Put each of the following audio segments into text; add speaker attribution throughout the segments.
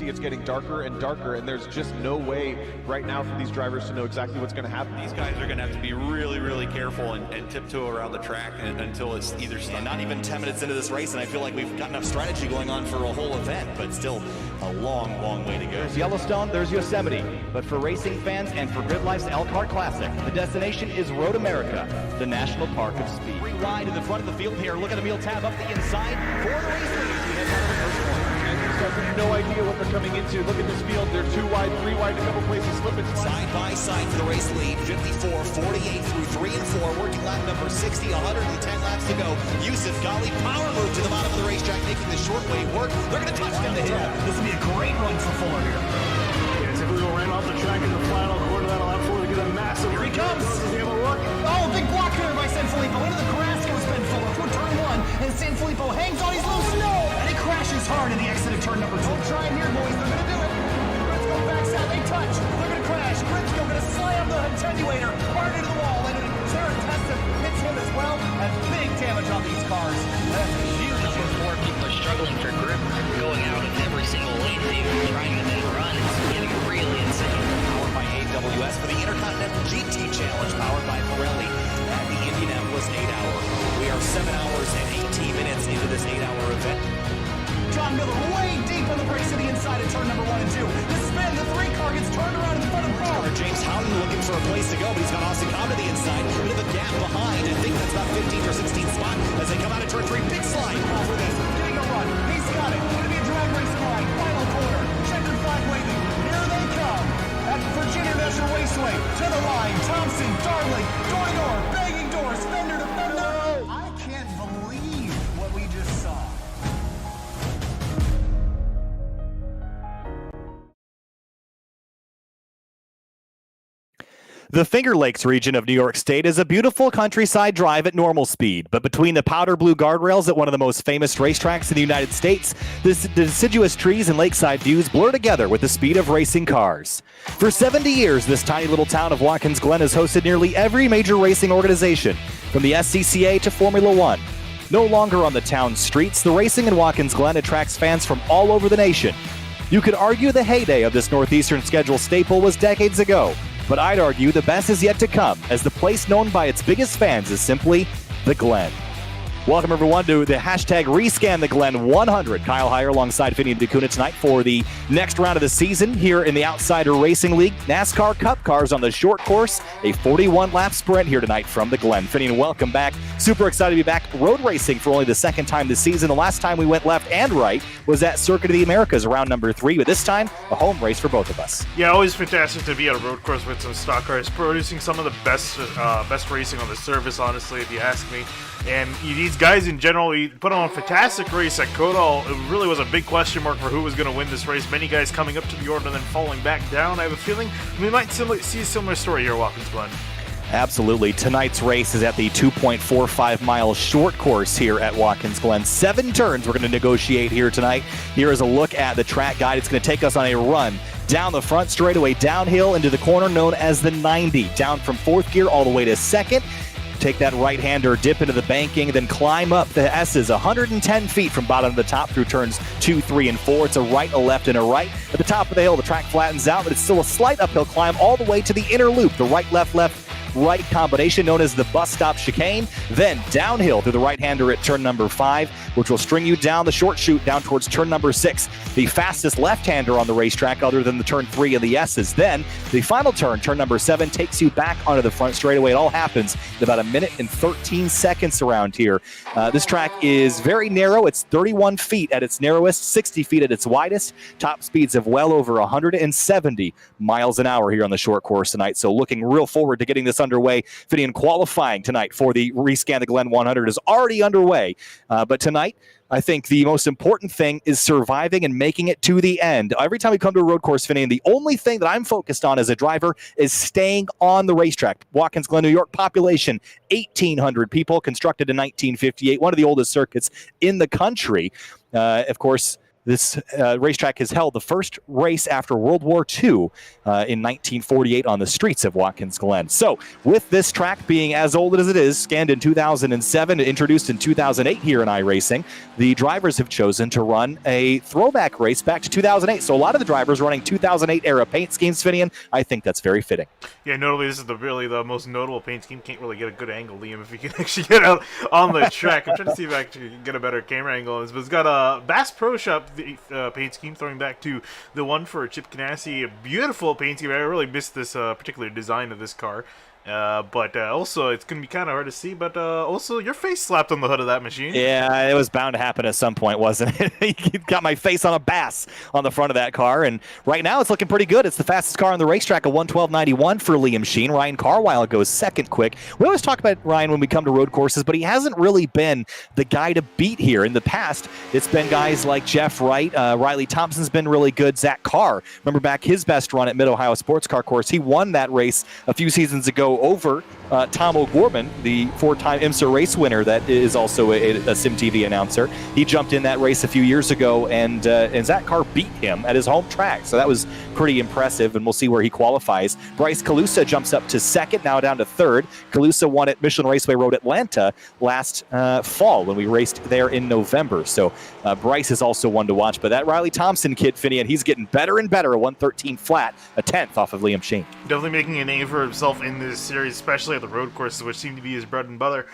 Speaker 1: It's getting darker and darker, and there's just no way right now for these drivers to know exactly what's going to happen.
Speaker 2: These guys are going to have to be really, really careful and tiptoe around the track until it's either not even 10 minutes into this race, and I feel like we've got enough strategy going on for a whole event, but still a long, long way to go.
Speaker 3: There's Yellowstone, there's Yosemite, but for racing fans and for Grid Life's Elkhart Classic, the destination is Road America, the National Park of Speed. Free ride in the front of the field here. Look at Emil Tab up the inside for the race lead. We head down to the first corner.
Speaker 1: Have no idea what they're coming into. Look at this field. They're 2 wide, 3 wide, a couple places slipping.
Speaker 2: Side by side for the race lead. 54, 48 through 3 and 4. Working lap number 60, 110 laps to go. Yusuf Ghali power move to the bottom of the racetrack, making the short way work. They're going to touch down the hill.
Speaker 4: This will be a great run for Fuller here. Yeah, typically ran off the track in the final quarter. That'll allow Fuller to get a massive.
Speaker 2: Here he comes.
Speaker 4: Does he have a look?
Speaker 5: Oh, big block there by Sanfilippo. Into the grass goes Ben Fuller for turn 1. And Sanfilippo hangs on. He's loose. No! And he crashes hard in the exit of turn number 2. Don't try him here, boys. They're going to do it. Let's go backside. They touch. They're going to crash. Grimsco going to slam the attenuator hard into the wall. And Tarantessin hits him as well. And big damage on these cars. That's a huge
Speaker 6: number 4. People are struggling for grip, going out of every single lane, trying to then run. It's getting really insane.
Speaker 2: Powered by AWS for the Intercontinental GT Challenge, powered by Pirelli. And the Indianapolis 8-hour. We are 7 hours and 18 minutes into this 8-hour event.
Speaker 5: John Miller way deep on the brakes to the inside of turn number 1 and 2. The spin, the 3 car gets turned around in the front of the car.
Speaker 2: James Houghton looking for a place to go, but he's got Austin Cobb to the inside. A bit of a gap behind. I think that's about 15 or 16 spot as they come out of turn 3. Big slide for this.
Speaker 5: Getting a run. He's got it. Going to be a drag racing line. Final corner. Checkered flag waving. Here they come. At Virginia National Raceway. To the line. Thompson, Darling, door to door. Banging doors. Fender to fender. I can't believe what we just saw.
Speaker 3: The Finger Lakes region of New York State is a beautiful countryside drive at normal speed, but between the powder blue guardrails at one of the most famous racetracks in the United States, the deciduous trees and lakeside views blur together with the speed of racing cars. For 70 years, this tiny little town of Watkins Glen has hosted nearly every major racing organization, from the SCCA to Formula One. No longer on the town's streets, the racing in Watkins Glen attracts fans from all over the nation. You could argue the heyday of this Northeastern schedule staple was decades ago, but I'd argue the best is yet to come, as the place known by its biggest fans is simply the Glen. Welcome, everyone, to the hashtag Rescan the Glen 100. Kyle Heyer alongside Finney and DeCuna tonight for the next round of the season here in the Outsider Racing League. NASCAR Cup cars on the short course, a 41-lap sprint here tonight from the Glen. Finney, welcome back. Super excited to be back road racing for only the second time this season. The last time we went left and right was at Circuit of the Americas, around number 3, but this time a home race for both of us.
Speaker 4: Yeah, always fantastic to be at a road course with some stock cars, producing some of the best racing on the surface, honestly, if you ask me. And these guys in general, we put on a fantastic race at Kodal. It really was a big question mark for who was going to win this race. Many guys coming up to the order and then falling back down. I have a feeling we might see a similar story here at Watkins Glen.
Speaker 3: Absolutely. Tonight's race is at the 2.45-mile short course here at Watkins Glen. 7 turns we're going to negotiate here tonight. Here is a look at the track guide. It's going to take us on a run down the front straightaway, downhill into the corner known as the 90. Down from 4th gear all the way to 2nd. Take that right-hander, dip into the banking, then climb up the S's 110 feet from bottom to the top through turns 2, 3, and 4. It's a right, a left, and a right. At the top of the hill, the track flattens out, but it's still a slight uphill climb all the way to the inner loop, the right, left, right combination known as the bus stop chicane. Then downhill through the right-hander at turn number 5, which will string you down the short chute down towards turn number 6. The fastest left-hander on the racetrack other than the turn 3 and the S's. Then the final turn, turn number 7, takes you back onto the front straightaway. It all happens in about 1 minute and 13 seconds around here. This track is very narrow. It's 31 feet at its narrowest, 60 feet at its widest. Top speeds of well over 170 miles an hour here on the short course tonight. So looking real forward to getting this underway. Finney, and qualifying tonight for the Rescan the Glen 100 is already underway. But tonight, I think the most important thing is surviving and making it to the end. Every time we come to a road course, Finney, and the only thing that I'm focused on as a driver is staying on the racetrack. Watkins Glen, New York, population 1,800 people, constructed in 1958, one of the oldest circuits in the country. Of course, this racetrack has held the first race after World War II in 1948 on the streets of Watkins Glen. So with this track being as old as it is, scanned in 2007, introduced in 2008 here in iRacing, the drivers have chosen to run a throwback race back to 2008. So a lot of the drivers running 2008 era paint schemes, Finian. I think that's very fitting.
Speaker 4: Yeah, notably, this is really the most notable paint scheme. Can't really get a good angle, Liam, if you can actually get out on the track. I'm trying to see if I actually can get a better camera angle on this, but it's got a Bass Pro Shop paint scheme, throwing back to the one for Chip Ganassi. A beautiful paint scheme. I really missed this particular design of this car. But also, it's going to be kind of hard to see, but also, your face slapped on the hood of that machine.
Speaker 3: Yeah, it was bound to happen at some point, wasn't it? You got my face on a bass on the front of that car, and right now it's looking pretty good. It's the fastest car on the racetrack, a 112.91 for Liam Sheen. Ryan Carwile goes second quick. We always talk about Ryan when we come to road courses, but he hasn't really been the guy to beat here. In the past, it's been guys like Jeff Wright. Riley Thompson's been really good. Zach Carr, remember back his best run at Mid-Ohio Sports Car Course. He won that race a few seasons ago over Tom O'Gorman, the 4-time IMSA race winner that is also a SimTV announcer. He jumped in that race a few years ago, and Zach Carr beat him at his home track. So that was pretty impressive, and we'll see where he qualifies. Bryce Colusa jumps up to second, now down to third. Colusa won at Michelin Raceway Road Atlanta last fall when we raced there in November. So Bryce is also one to watch. But that Riley Thompson kid, Finian, he's getting better and better. A 113 flat, a 10th off of Liam Sheen.
Speaker 4: Definitely making a name for himself in this series, especially at the road courses, which seem to be his bread and butter.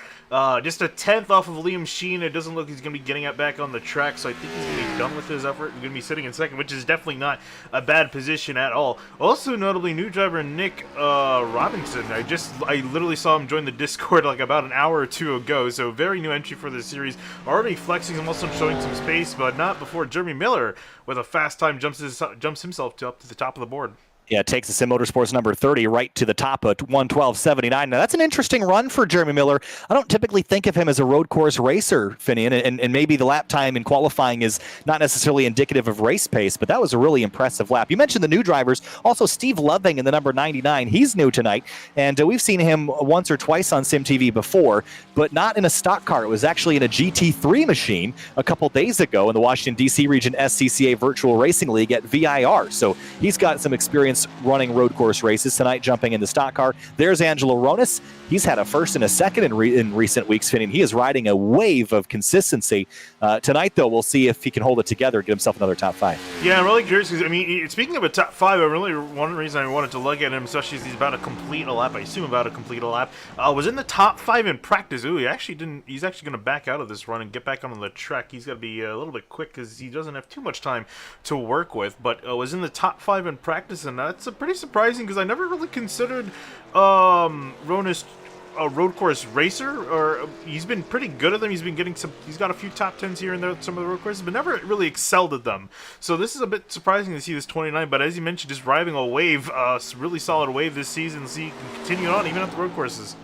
Speaker 4: Just a 10th off of Liam Sheen. It doesn't look he's going to be getting it back on the track, so I think he's going to be done with his effort and going to be sitting in second, which is definitely not a bad position at all. Also, notably, new driver Nick Robinson. I literally saw him join the Discord like about an hour or two ago, so very new entry for the series. Already flexing, almost showing some space, but not before Jeremy Miller with a fast time jumps himself up to the top of the board.
Speaker 3: Yeah, takes the Sim Motorsports number 30 right to the top of 112.79. Now, that's an interesting run for Jeremy Miller. I don't typically think of him as a road course racer, Finian, and maybe the lap time in qualifying is not necessarily indicative of race pace, but that was a really impressive lap. You mentioned the new drivers. Also, Steve Loving in the number 99. He's new tonight, and we've seen him once or twice on SimTV before, but not in a stock car. It was actually in a GT3 machine a couple days ago in the Washington, D.C. region SCCA Virtual Racing League at VIR. So he's got some experience loves running road course races. Tonight, jumping into stock car. There's Angelo Ronis. He's had a first and a second in recent weeks, Finn. He is riding a wave of consistency. Tonight, though, we'll see if he can hold it together and get himself another top 5.
Speaker 4: Yeah, I'm really curious because, I mean, speaking of a top 5, one reason I wanted to look at him, especially as he's about to complete a lap, I assume about to complete a lap, was in the top 5 in practice. Ooh, he's actually going to back out of this run and get back on the track. He's got to be a little bit quick because he doesn't have too much time to work with, but was in the top 5 in practice, and that's pretty surprising because I never really considered Ronis a road course racer, or he's been pretty good at them. He's got a few top 10s here and there at some of the road courses, but never really excelled at them. So this is a bit surprising to see this 29, but as you mentioned, just riding a wave, really solid wave this season, so he can continue on even at the road courses.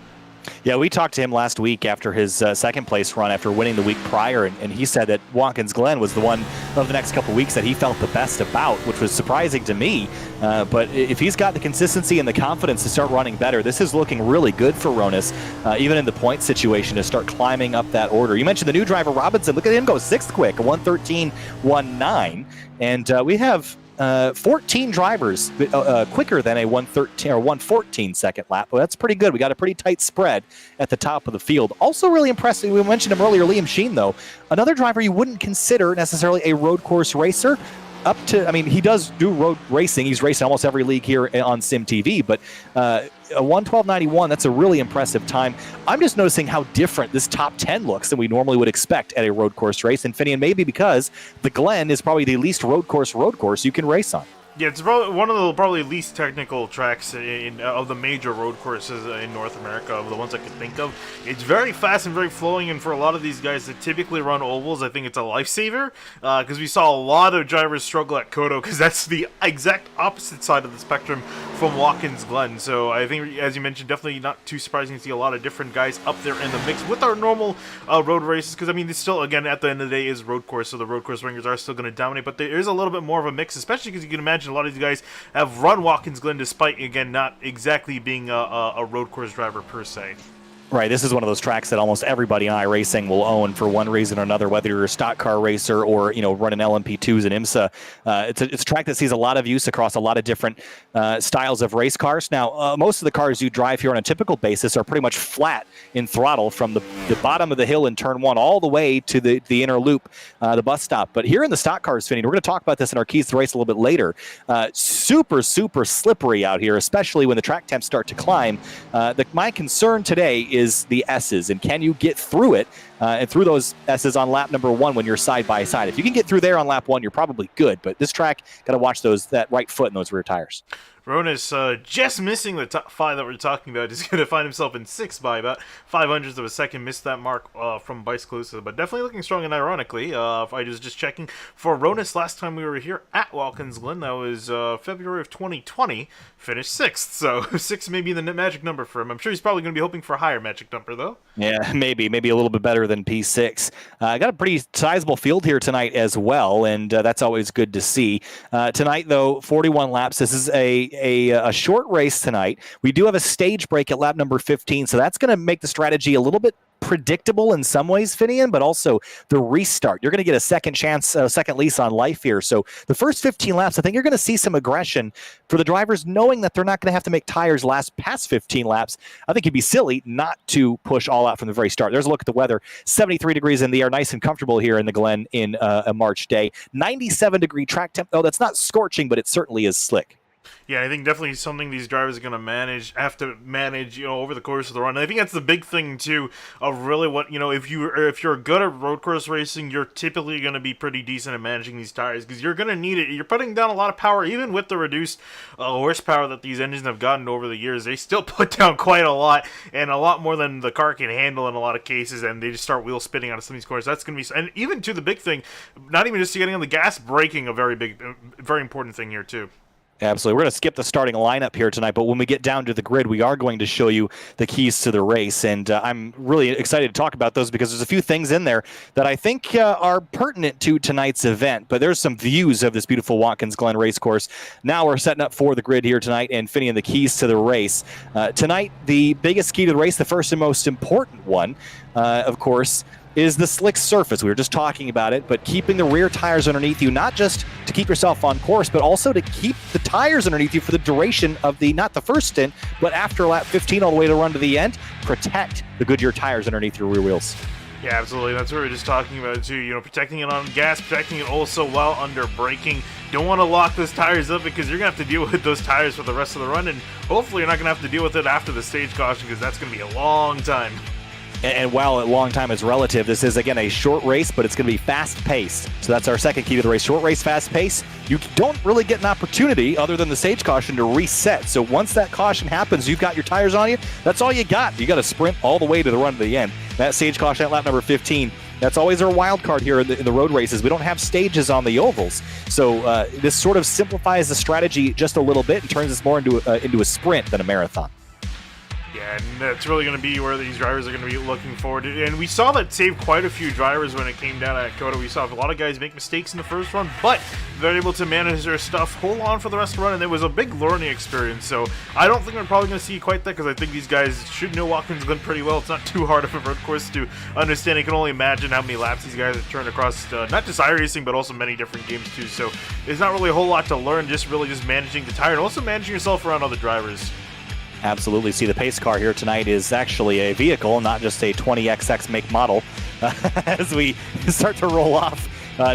Speaker 3: Yeah, we talked to him last week after his second place run after winning the week prior, and he said that Watkins Glen was the one of the next couple weeks that he felt the best about, which was surprising to me. But if he's got the consistency and the confidence to start running better, this is looking really good for Ronis, even in the point situation, to start climbing up that order. You mentioned the new driver, Robinson. Look at him go 6th quick, a 1:13.19, and we have 14 drivers quicker than a 1:13 or 1:14 second lap. Well, that's pretty good. We got a pretty tight spread at the top of the field. Also really impressive, we mentioned him earlier, Liam Sheen, though. Another driver you wouldn't consider necessarily a road course racer. He does do road racing. He's racing almost every league here on Sim TV, but a 1:12.91, that's a really impressive time. I'm just noticing how different this top 10 looks than we normally would expect at a road course race. And Finian, maybe because the Glen is probably the least road course you can race on.
Speaker 4: Yeah, it's probably one of the least technical tracks of the major road courses in North America, of the ones I could think of. It's very fast and very flowing, and for a lot of these guys that typically run ovals, I think it's a lifesaver, because we saw a lot of drivers struggle at Koto, because that's the exact opposite side of the spectrum from Watkins Glen. So I think, as you mentioned, definitely not too surprising to see a lot of different guys up there in the mix with our normal road races, because, I mean, it's still, again, at the end of the day, is road course, so the road course ringers are still going to dominate, but there is a little bit more of a mix, especially because you can imagine a lot of these guys have run Watkins Glen despite, again, not exactly being a road course driver per se.
Speaker 3: Right, this is one of those tracks that almost everybody in iRacing will own for one reason or another, whether you're a stock car racer or, running LMP2s and IMSA. It's a track that sees a lot of use across a lot of different styles of race cars. Now, most of the cars you drive here on a typical basis are pretty much flat in throttle from the bottom of the hill in turn 1 all the way to the inner loop, the bus stop. But here in the stock cars, Finney, we're going to talk about this in our Keys to the Race a little bit later. Super, super slippery out here, especially when the track temps start to climb. My concern today is the S's, and can you get through it and through those S's on lap number 1 when you're side by side? If you can get through there on lap 1, you're probably good, but this track, got to watch that right foot and those rear tires.
Speaker 4: Ronis just missing the top 5 that we're talking about. He's going to find himself in 6th by about 0.05 of a second. Missed that mark from Bryce Colusa, but definitely looking strong. And ironically, if I was just checking for Ronis last time we were here at Watkins Glen, that was February of 2020, finished 6th. So 6 may be the magic number for him. I'm sure he's probably going to be hoping for a higher magic number, though.
Speaker 3: Yeah, maybe a little bit better than P6. Got a pretty sizable field here tonight as well, and that's always good to see. Tonight, though, 41 laps. This is a short race tonight. We do have a stage break at lap number 15, so that's going to make the strategy a little bit predictable in some ways, Finian, but also the restart. You're going to get a second chance, a second lease on life here. So the first 15 laps, I think you're going to see some aggression for the drivers, knowing that they're not going to have to make tires last past 15 laps. I think it'd be silly not to push all out from the very start. There's a look at the weather. 73 degrees in the air, nice and comfortable here in the Glen in a March day. 97-degree track temp. Oh, that's not scorching, but it certainly is slick.
Speaker 4: Yeah, I think definitely something these drivers are going to have to manage, over the course of the run. And I think that's the big thing too of really what, if you're good at road course racing, you're typically going to be pretty decent at managing these tires, because you're going to need it. You're putting down a lot of power, even with the reduced horsepower that these engines have gotten over the years. They still put down quite a lot, and a lot more than the car can handle in a lot of cases, and they just start wheel spinning out of some of these corners. That's going to be, and even to the big thing, not even just getting on the gas, braking, a very important thing here too.
Speaker 3: Absolutely. We're going to skip the starting lineup here tonight, but when we get down to the grid, we are going to show you the keys to the race, and I'm really excited to talk about those because there's a few things in there that I think are pertinent to tonight's event, but there's some views of this beautiful Watkins Glen race course. Now we're setting up for the grid here tonight, and Finney and the keys to the race. Tonight, the biggest key to the race, the first and most important one, of course, is the slick surface. We were just talking about it, but keeping the rear tires underneath you, not just to keep yourself on course, but also to keep the tires underneath you for the duration of not the first stint, but after lap 15 all the way to run to the end, protect the Goodyear tires underneath your rear wheels.
Speaker 4: Yeah, absolutely. That's what we were just talking about too. You know, protecting it on gas, protecting it also while under braking. Don't want to lock those tires up because you're going to have to deal with those tires for the rest of the run, and hopefully you're not going to have to deal with it after the stage caution because that's going to be a long time.
Speaker 3: And while a long time is relative, this is, again, a short race, but it's going to be fast-paced. So that's our second key to the race. Short race, fast pace. You don't really get an opportunity, other than the stage caution, to reset. So once that caution happens, you've got your tires on you, that's all you got. You got to sprint all the way to the run to the end. That stage caution at lap number 15, that's always our wild card here in the road races. We don't have stages on the ovals. So this sort of simplifies the strategy just a little bit and turns this more into a sprint than a marathon.
Speaker 4: Yeah, and that's really going to be where these drivers are going to be looking forward to. And we saw that save quite a few drivers when it came down at COTA. We saw a lot of guys make mistakes in the first run, but they're able to manage their stuff, hold on for the rest of the run, and it was a big learning experience. So I don't think we're probably going to see quite that because I think these guys should know Watkins Glen pretty well. It's not too hard of a road course to understand. I can only imagine how many laps these guys have turned across, not just iRacing, but also many different games too. So there's not really a whole lot to learn, just managing the tire and also managing yourself around other drivers.
Speaker 3: Absolutely. See, the pace car here tonight is actually a vehicle, not just a 20XX make model. As we start to roll off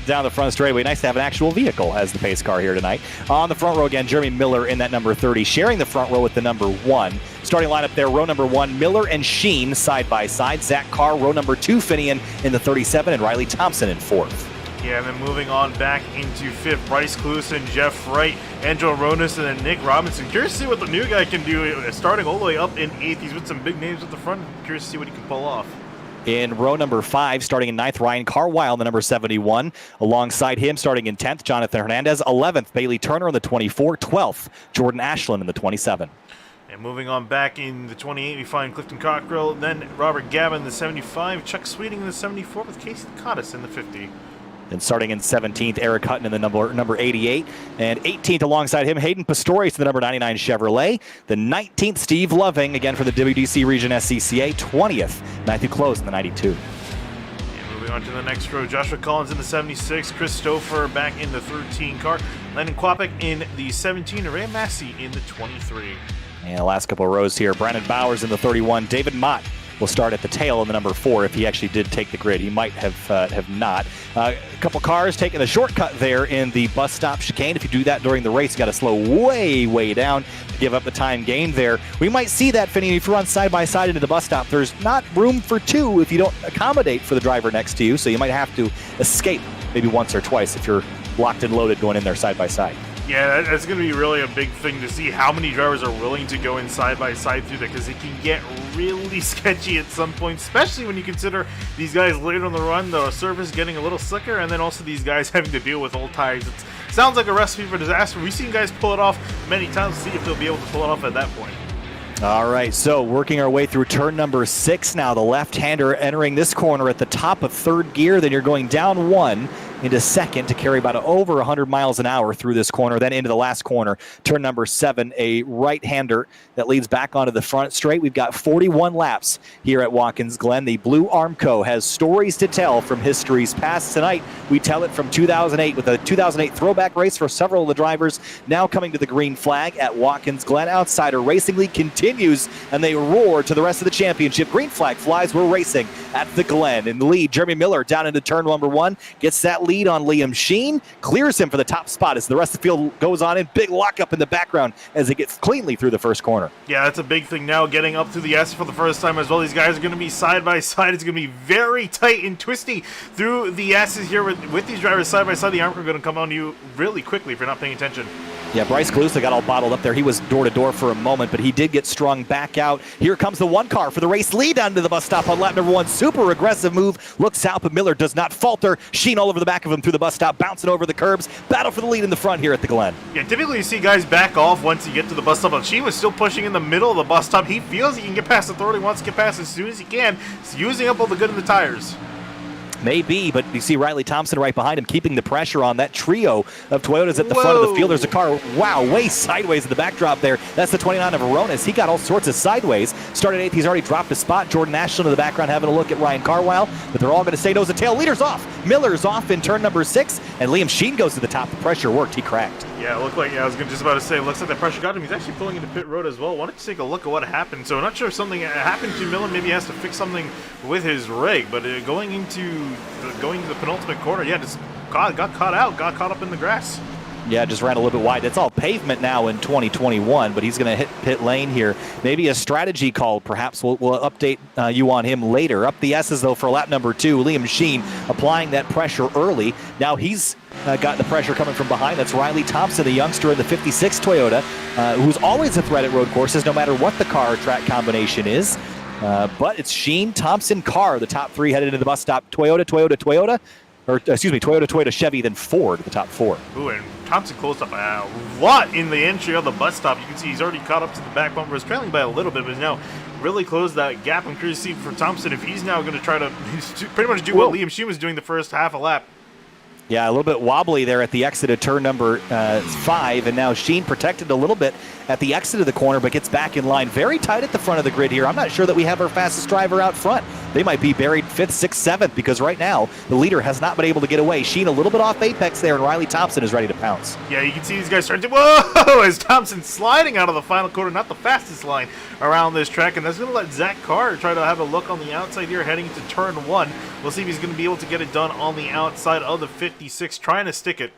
Speaker 3: down the front straightaway, nice to have an actual vehicle as the pace car here tonight. On the front row again, Jeremy Miller in that number 30, sharing the front row with the number 1. Starting lineup there, row number 1, Miller and Sheen side by side. Zach Carr, row number 2, Finian in the 37, and Riley Thompson in 4th.
Speaker 4: Yeah, and then moving on back into 5th, Bryce Colusa and Jeff Wright, Angelo Ronas, and then Nick Robinson. Curious to see what the new guy can do, starting all the way up in 8th. He's with some big names at the front. Curious to see what he can pull off.
Speaker 3: In row number 5, starting in 9th, Ryan Carwile, the number 71. Alongside him, starting in 10th, Jonathan Hernandez. 11th, Bailey Turner in the 24. 12th, Jordan Ashland in the 27.
Speaker 4: And moving on back in the 28, we find Clifton Cockrell, then Robert Gavin in the 75, Chuck Sweeting in the 74, with Casey Cottis in the 50.
Speaker 3: And starting in 17th, Eric Hutton in the number 88. And 18th alongside him, Hayden Pistorius, the number 99 Chevrolet. The 19th, Steve Loving, again for the WDC Region SCCA. 20th, Matthew Close in the 92.
Speaker 4: And moving on to the next row, Joshua Collins in the 76, Chris Stouffer back in the 13 car, Landon Kwapek in the 17, and Ray Massey in the 23.
Speaker 3: And the last couple of rows here, Brandon Bowers in the 31, David Mott will start at the tail in the number 4 if he actually did take the grid. He might have not. A couple cars taking the shortcut there in the bus stop chicane. If you do that during the race, you got to slow way down to give up the time gained there. We might see that, Finney, if you run side by side into the bus stop. There's not room for 2 if you don't accommodate for the driver next to you, so you might have to escape maybe once or twice if you're locked and loaded going in there side by side.
Speaker 4: Yeah, that's going to be really a big thing to see how many drivers are willing to go in side by side through that, because it can get really sketchy at some point, especially when you consider these guys later on the run, the surface getting a little slicker, and then also these guys having to deal with old tires. It sounds like a recipe for disaster. We've seen guys pull it off many times. See if they'll be able to pull it off at that point.
Speaker 3: All right, so working our way through turn number 6 now. The left-hander entering this corner at the top of 3rd gear. Then you're going down 1 into 2nd to carry about over 100 miles an hour through this corner. Then into the last corner, turn number 7, a right-hander that leads back onto the front straight. We've got 41 laps here at Watkins Glen. The Blue Armco has stories to tell from history's past. Tonight, we tell it from 2008 with a 2008 throwback race for several of the drivers. Now coming to the green flag at Watkins Glen. Outsider Racing League continues, and they roar to the rest of the championship. Green flag flies. We're racing at the Glen. In the lead, Jeremy Miller down into turn number 1. Gets that lead on Liam Sheen. Clears him for the top spot as the rest of the field goes on in. Big lockup in the background as it gets cleanly through the first corner.
Speaker 4: Yeah, that's a big thing now, getting up to the S for the first time as well. These guys are going to be side by side. It's going to be very tight and twisty through the S's here with these drivers side by side. The armor are going to come on you really quickly if you're not paying attention.
Speaker 3: Yeah, Bryce Colusa got all bottled up there. He was door-to-door for a moment, but he did get strung back out. Here comes the 1 car for the race lead down to the bus stop on lap number 1. Super aggressive move. Looks out, but Miller does not falter. Sheen all over the back of him through the bus stop, bouncing over the curbs. Battle for the lead in the front here at the Glen.
Speaker 4: Yeah, typically you see guys back off once you get to the bus stop, but Sheen was still pushing in the middle of the bus stop. He feels he can get past the authority, wants to get past as soon as he can. He's using up all the good in the tires.
Speaker 3: Maybe, but you see Riley Thompson right behind him, keeping the pressure on that trio of Toyotas at the front of the field. There's a car, wow, way sideways in the backdrop there. That's the 29 of Aronis. He got all sorts of sideways. Started 8th, he's already dropped a spot. Jordan Ashland in the background having a look at Ryan Carwile, but they're all going to stay nose to tail. Leader's off. Miller's off in turn number 6, and Liam Sheen goes to the top. The pressure worked. He cracked.
Speaker 4: Yeah, it looked like, I was just about to say, it looks like the pressure got him. He's actually pulling into pit road as well. Wanted to take a look at what happened. So I'm not sure if something happened to Miller. Maybe he has to fix something with his rig, but going into the penultimate corner, yeah, just got caught out, got caught up in the grass.
Speaker 3: Yeah, just ran a little bit wide. It's all pavement now in 2021, but he's going to hit pit lane here. Maybe a strategy call, perhaps. We'll update you on him later. Up the S's, though, for lap number 2. Liam Sheen applying that pressure early. Now he's got the pressure coming from behind. That's Riley Thompson, the youngster in the 56 Toyota, who's always a threat at road courses, no matter what the car track combination is. But it's Sheen, Thompson, Carr, the top 3 headed into the bus stop. Toyota, Chevy, then Ford, the top 4.
Speaker 4: Ooh, and Thompson closed up a lot in the entry of the bus stop. You can see he's already caught up to the back bumper. He's trailing by a little bit, but he's now really closed that gap. I'm curious to see for Thompson if he's now going to try to pretty much do what Liam Sheen was doing the first half a lap.
Speaker 3: Yeah, a little bit wobbly there at the exit of turn number 5, and now Sheen protected a little bit at the exit of the corner, but gets back in line. Very tight at the front of the grid here. I'm not sure that we have our fastest driver out front. They might be buried 5th, 6th, 7th, because right now the leader has not been able to get away. Sheen a little bit off apex there, and Riley Thompson is ready to pounce.
Speaker 4: Yeah, you can see these guys starting to, whoa, as Thompson sliding out of the final quarter, not the fastest line around this track, and that's going to let Zach Carr try to have a look on the outside here heading into turn 1. We'll see if he's going to be able to get it done on the outside of the 56, trying to stick it.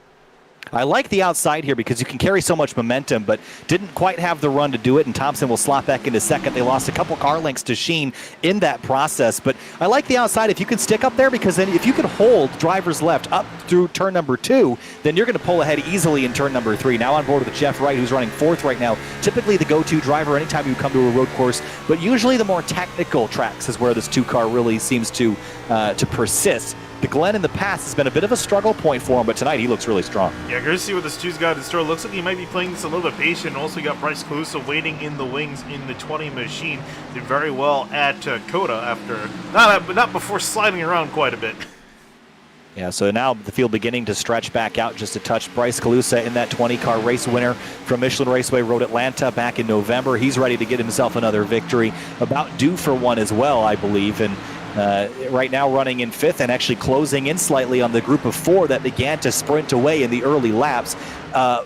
Speaker 3: I like the outside here because you can carry so much momentum, but didn't quite have the run to do it, and Thompson will slot back into second. They lost a couple car lengths to Sheen in that process, but I like the outside if you can stick up there, because then if you can hold drivers left up through turn number 2, then you're going to pull ahead easily in turn number 3. Now on board with Jeff Wright, who's running 4th right now, typically the go-to driver anytime you come to a road course, but usually the more technical tracks is where this 2-car really seems to persist. The Glen in the past has been a bit of a struggle point for him, but tonight he looks really strong.
Speaker 4: Yeah, good to see what this 2's got in store. Looks like he might be playing this a little bit patient. Also, you got Bryce Colusa waiting in the wings in the 20 machine. Did very well at Coda after, not before sliding around quite a bit.
Speaker 3: Yeah, so now the field beginning to stretch back out just a touch. Bryce Colusa in that 20-car race winner from Michelin Raceway Road Atlanta back in November. He's ready to get himself another victory. About due for one as well, I believe. And right now running in 5th and actually closing in slightly on the group of 4 that began to sprint away in the early laps.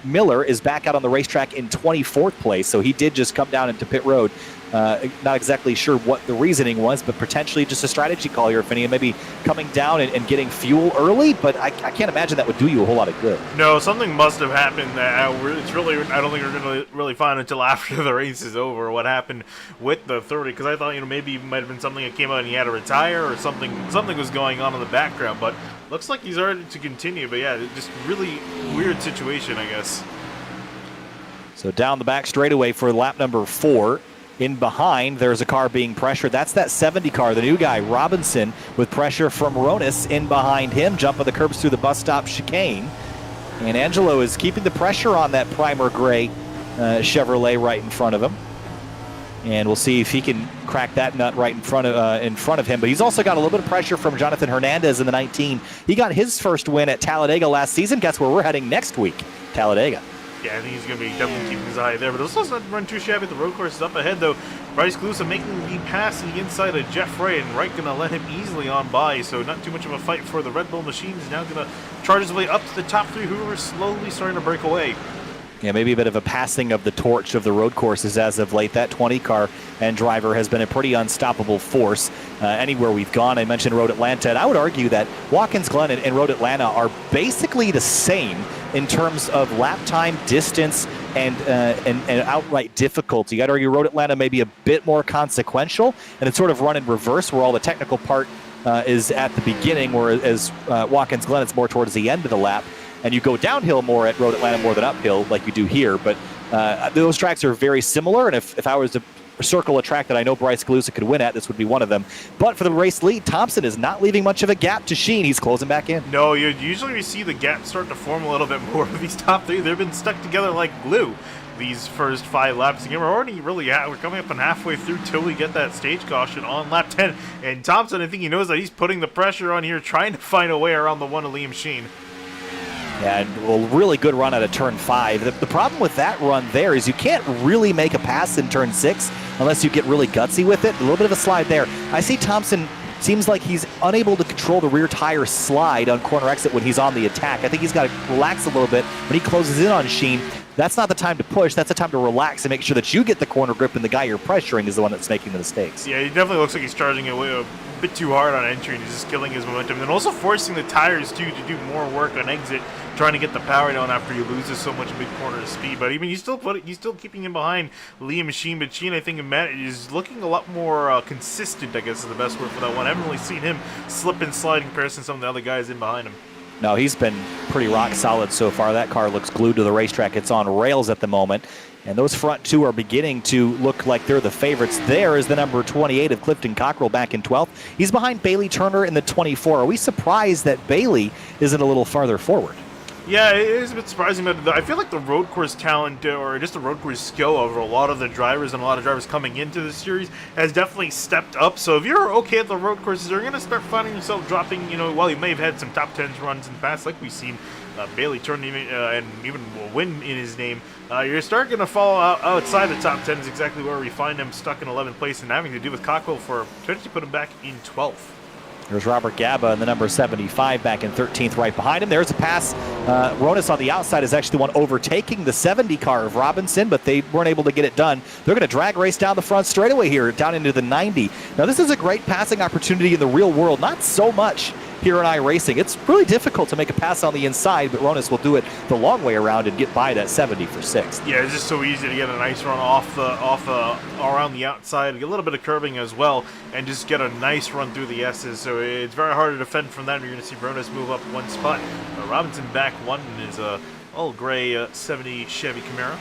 Speaker 3: Miller is back out on the racetrack in 24th place, so he did just come down into pit road. Not exactly sure what the reasoning was, but potentially just a strategy call here, Finney, maybe coming down and getting fuel early, but I can't imagine that would do you a whole lot of good.
Speaker 4: No, something must have happened that it's really, I don't think we're going to really find until after the race is over what happened with the 30, because I thought, maybe it might have been something that came out and he had to retire or something was going on in the background, but looks like he's ready to continue. But yeah, just really weird situation, I guess.
Speaker 3: So down the back straightaway for lap number 4. In behind, there's a car being pressured. That's that 70 car, the new guy, Robinson, with pressure from Ronis in behind him. Jump of the curbs through the bus stop chicane. And Angelo is keeping the pressure on that primer gray Chevrolet right in front of him. And we'll see if he can crack that nut right in front of him. But he's also got a little bit of pressure from Jonathan Hernandez in the 19. He got his first win at Talladega last season. Guess where we're heading next week? Talladega.
Speaker 4: Yeah, I think he's going to be definitely keeping his eye there. But this doesn't run too shabby. The road course is up ahead, though. Bryce Colusa making the pass to the inside of Jeff Wright, and Wright going to let him easily on by. So not too much of a fight for the Red Bull machine. He's now going to charge his way up to the top 3, who are slowly starting to break away.
Speaker 3: Yeah, maybe a bit of a passing of the torch of the road courses as of late. That 20 car and driver has been a pretty unstoppable force anywhere we've gone. I mentioned Road Atlanta, and I would argue that Watkins Glen and Road Atlanta are basically the same in terms of lap time, distance, and outright difficulty. I'd argue Road Atlanta may be a bit more consequential, and it's sort of run in reverse, where all the technical part is at the beginning, whereas Watkins Glen, it's more towards the end of the lap. And you go downhill more at Road Atlanta more than uphill like you do here. But those tracks are very similar, and if I was to circle a track that I know Bryce Colusa could win at, this would be one of them. But for the race lead, Thompson is not leaving much of a gap to Sheen. He's closing back in.
Speaker 4: No, usually we see the gap start to form a little bit more with these top 3. They've been stuck together like glue. these first 5 laps. Again, we're coming up on halfway through till we get that stage caution on lap 10. And Thompson, I think he knows that he's putting the pressure on here, trying to find a way around the one of Liam Sheen.
Speaker 3: Yeah, and a really good run out of turn 5. The problem with that run there is you can't really make a pass in turn 6 unless you get really gutsy with it. A little bit of a slide there. I see Thompson seems like he's unable to control the rear tire slide on corner exit when he's on the attack. I think he's got to relax a little bit when he closes in on Sheen. That's not the time to push. That's the time to relax and make sure that you get the corner grip, and the guy you're pressuring is the one that's making the mistakes.
Speaker 4: Yeah, he definitely looks like he's charging it a bit too hard on entry, and he's just killing his momentum. And also forcing the tires, too, to do more work on exit, trying to get the power down after he loses so much mid-corner speed. But even he's still keeping him behind Liam Sheen. But Sheen, I think, is looking a lot more consistent, I guess is the best word for that one. I haven't really seen him slip and slide in comparison to some of the other guys in behind him.
Speaker 3: No, he's been pretty rock solid so far. That car looks glued to the racetrack. It's on rails at the moment. And those front two are beginning to look like they're the favorites. There is the number 28 of Clifton Cockrell back in 12th. He's behind Bailey Turner in the 24. Are we surprised that Bailey isn't a little farther forward?
Speaker 4: Yeah, it is a bit surprising, but I feel like the road course talent, or just the road course skill of a lot of the drivers and a lot of drivers coming into the series has definitely stepped up. So if you're okay at the road courses, you're going to start finding yourself dropping, while you may have had some top 10s runs in the past, like we've seen Bailey turn and even win in his name, you're starting to fall outside the top 10 is exactly where we find him stuck in 11th place and having to do with Cockrell for potentially put him back in 12th.
Speaker 3: There's Robert Gaba in the number 75 back in 13th right behind him. There's a pass. Ronis on the outside is actually the one overtaking the 70 car of Robinson, but they weren't able to get it done. They're going to drag race down the front straightaway here, down into the 90. Now, this is a great passing opportunity in the real world, not so much here in iRacing. It's really difficult to make a pass on the inside, but Ronis will do it the long way around and get by that 70 for 6th.
Speaker 4: Yeah, it's just so easy to get a nice run around the outside, get a little bit of curbing as well, and just get a nice run through the S's. So it's very hard to defend from that. You're going to see Ronis move up one spot. Robinson back one in his all gray 70 Chevy Camaro.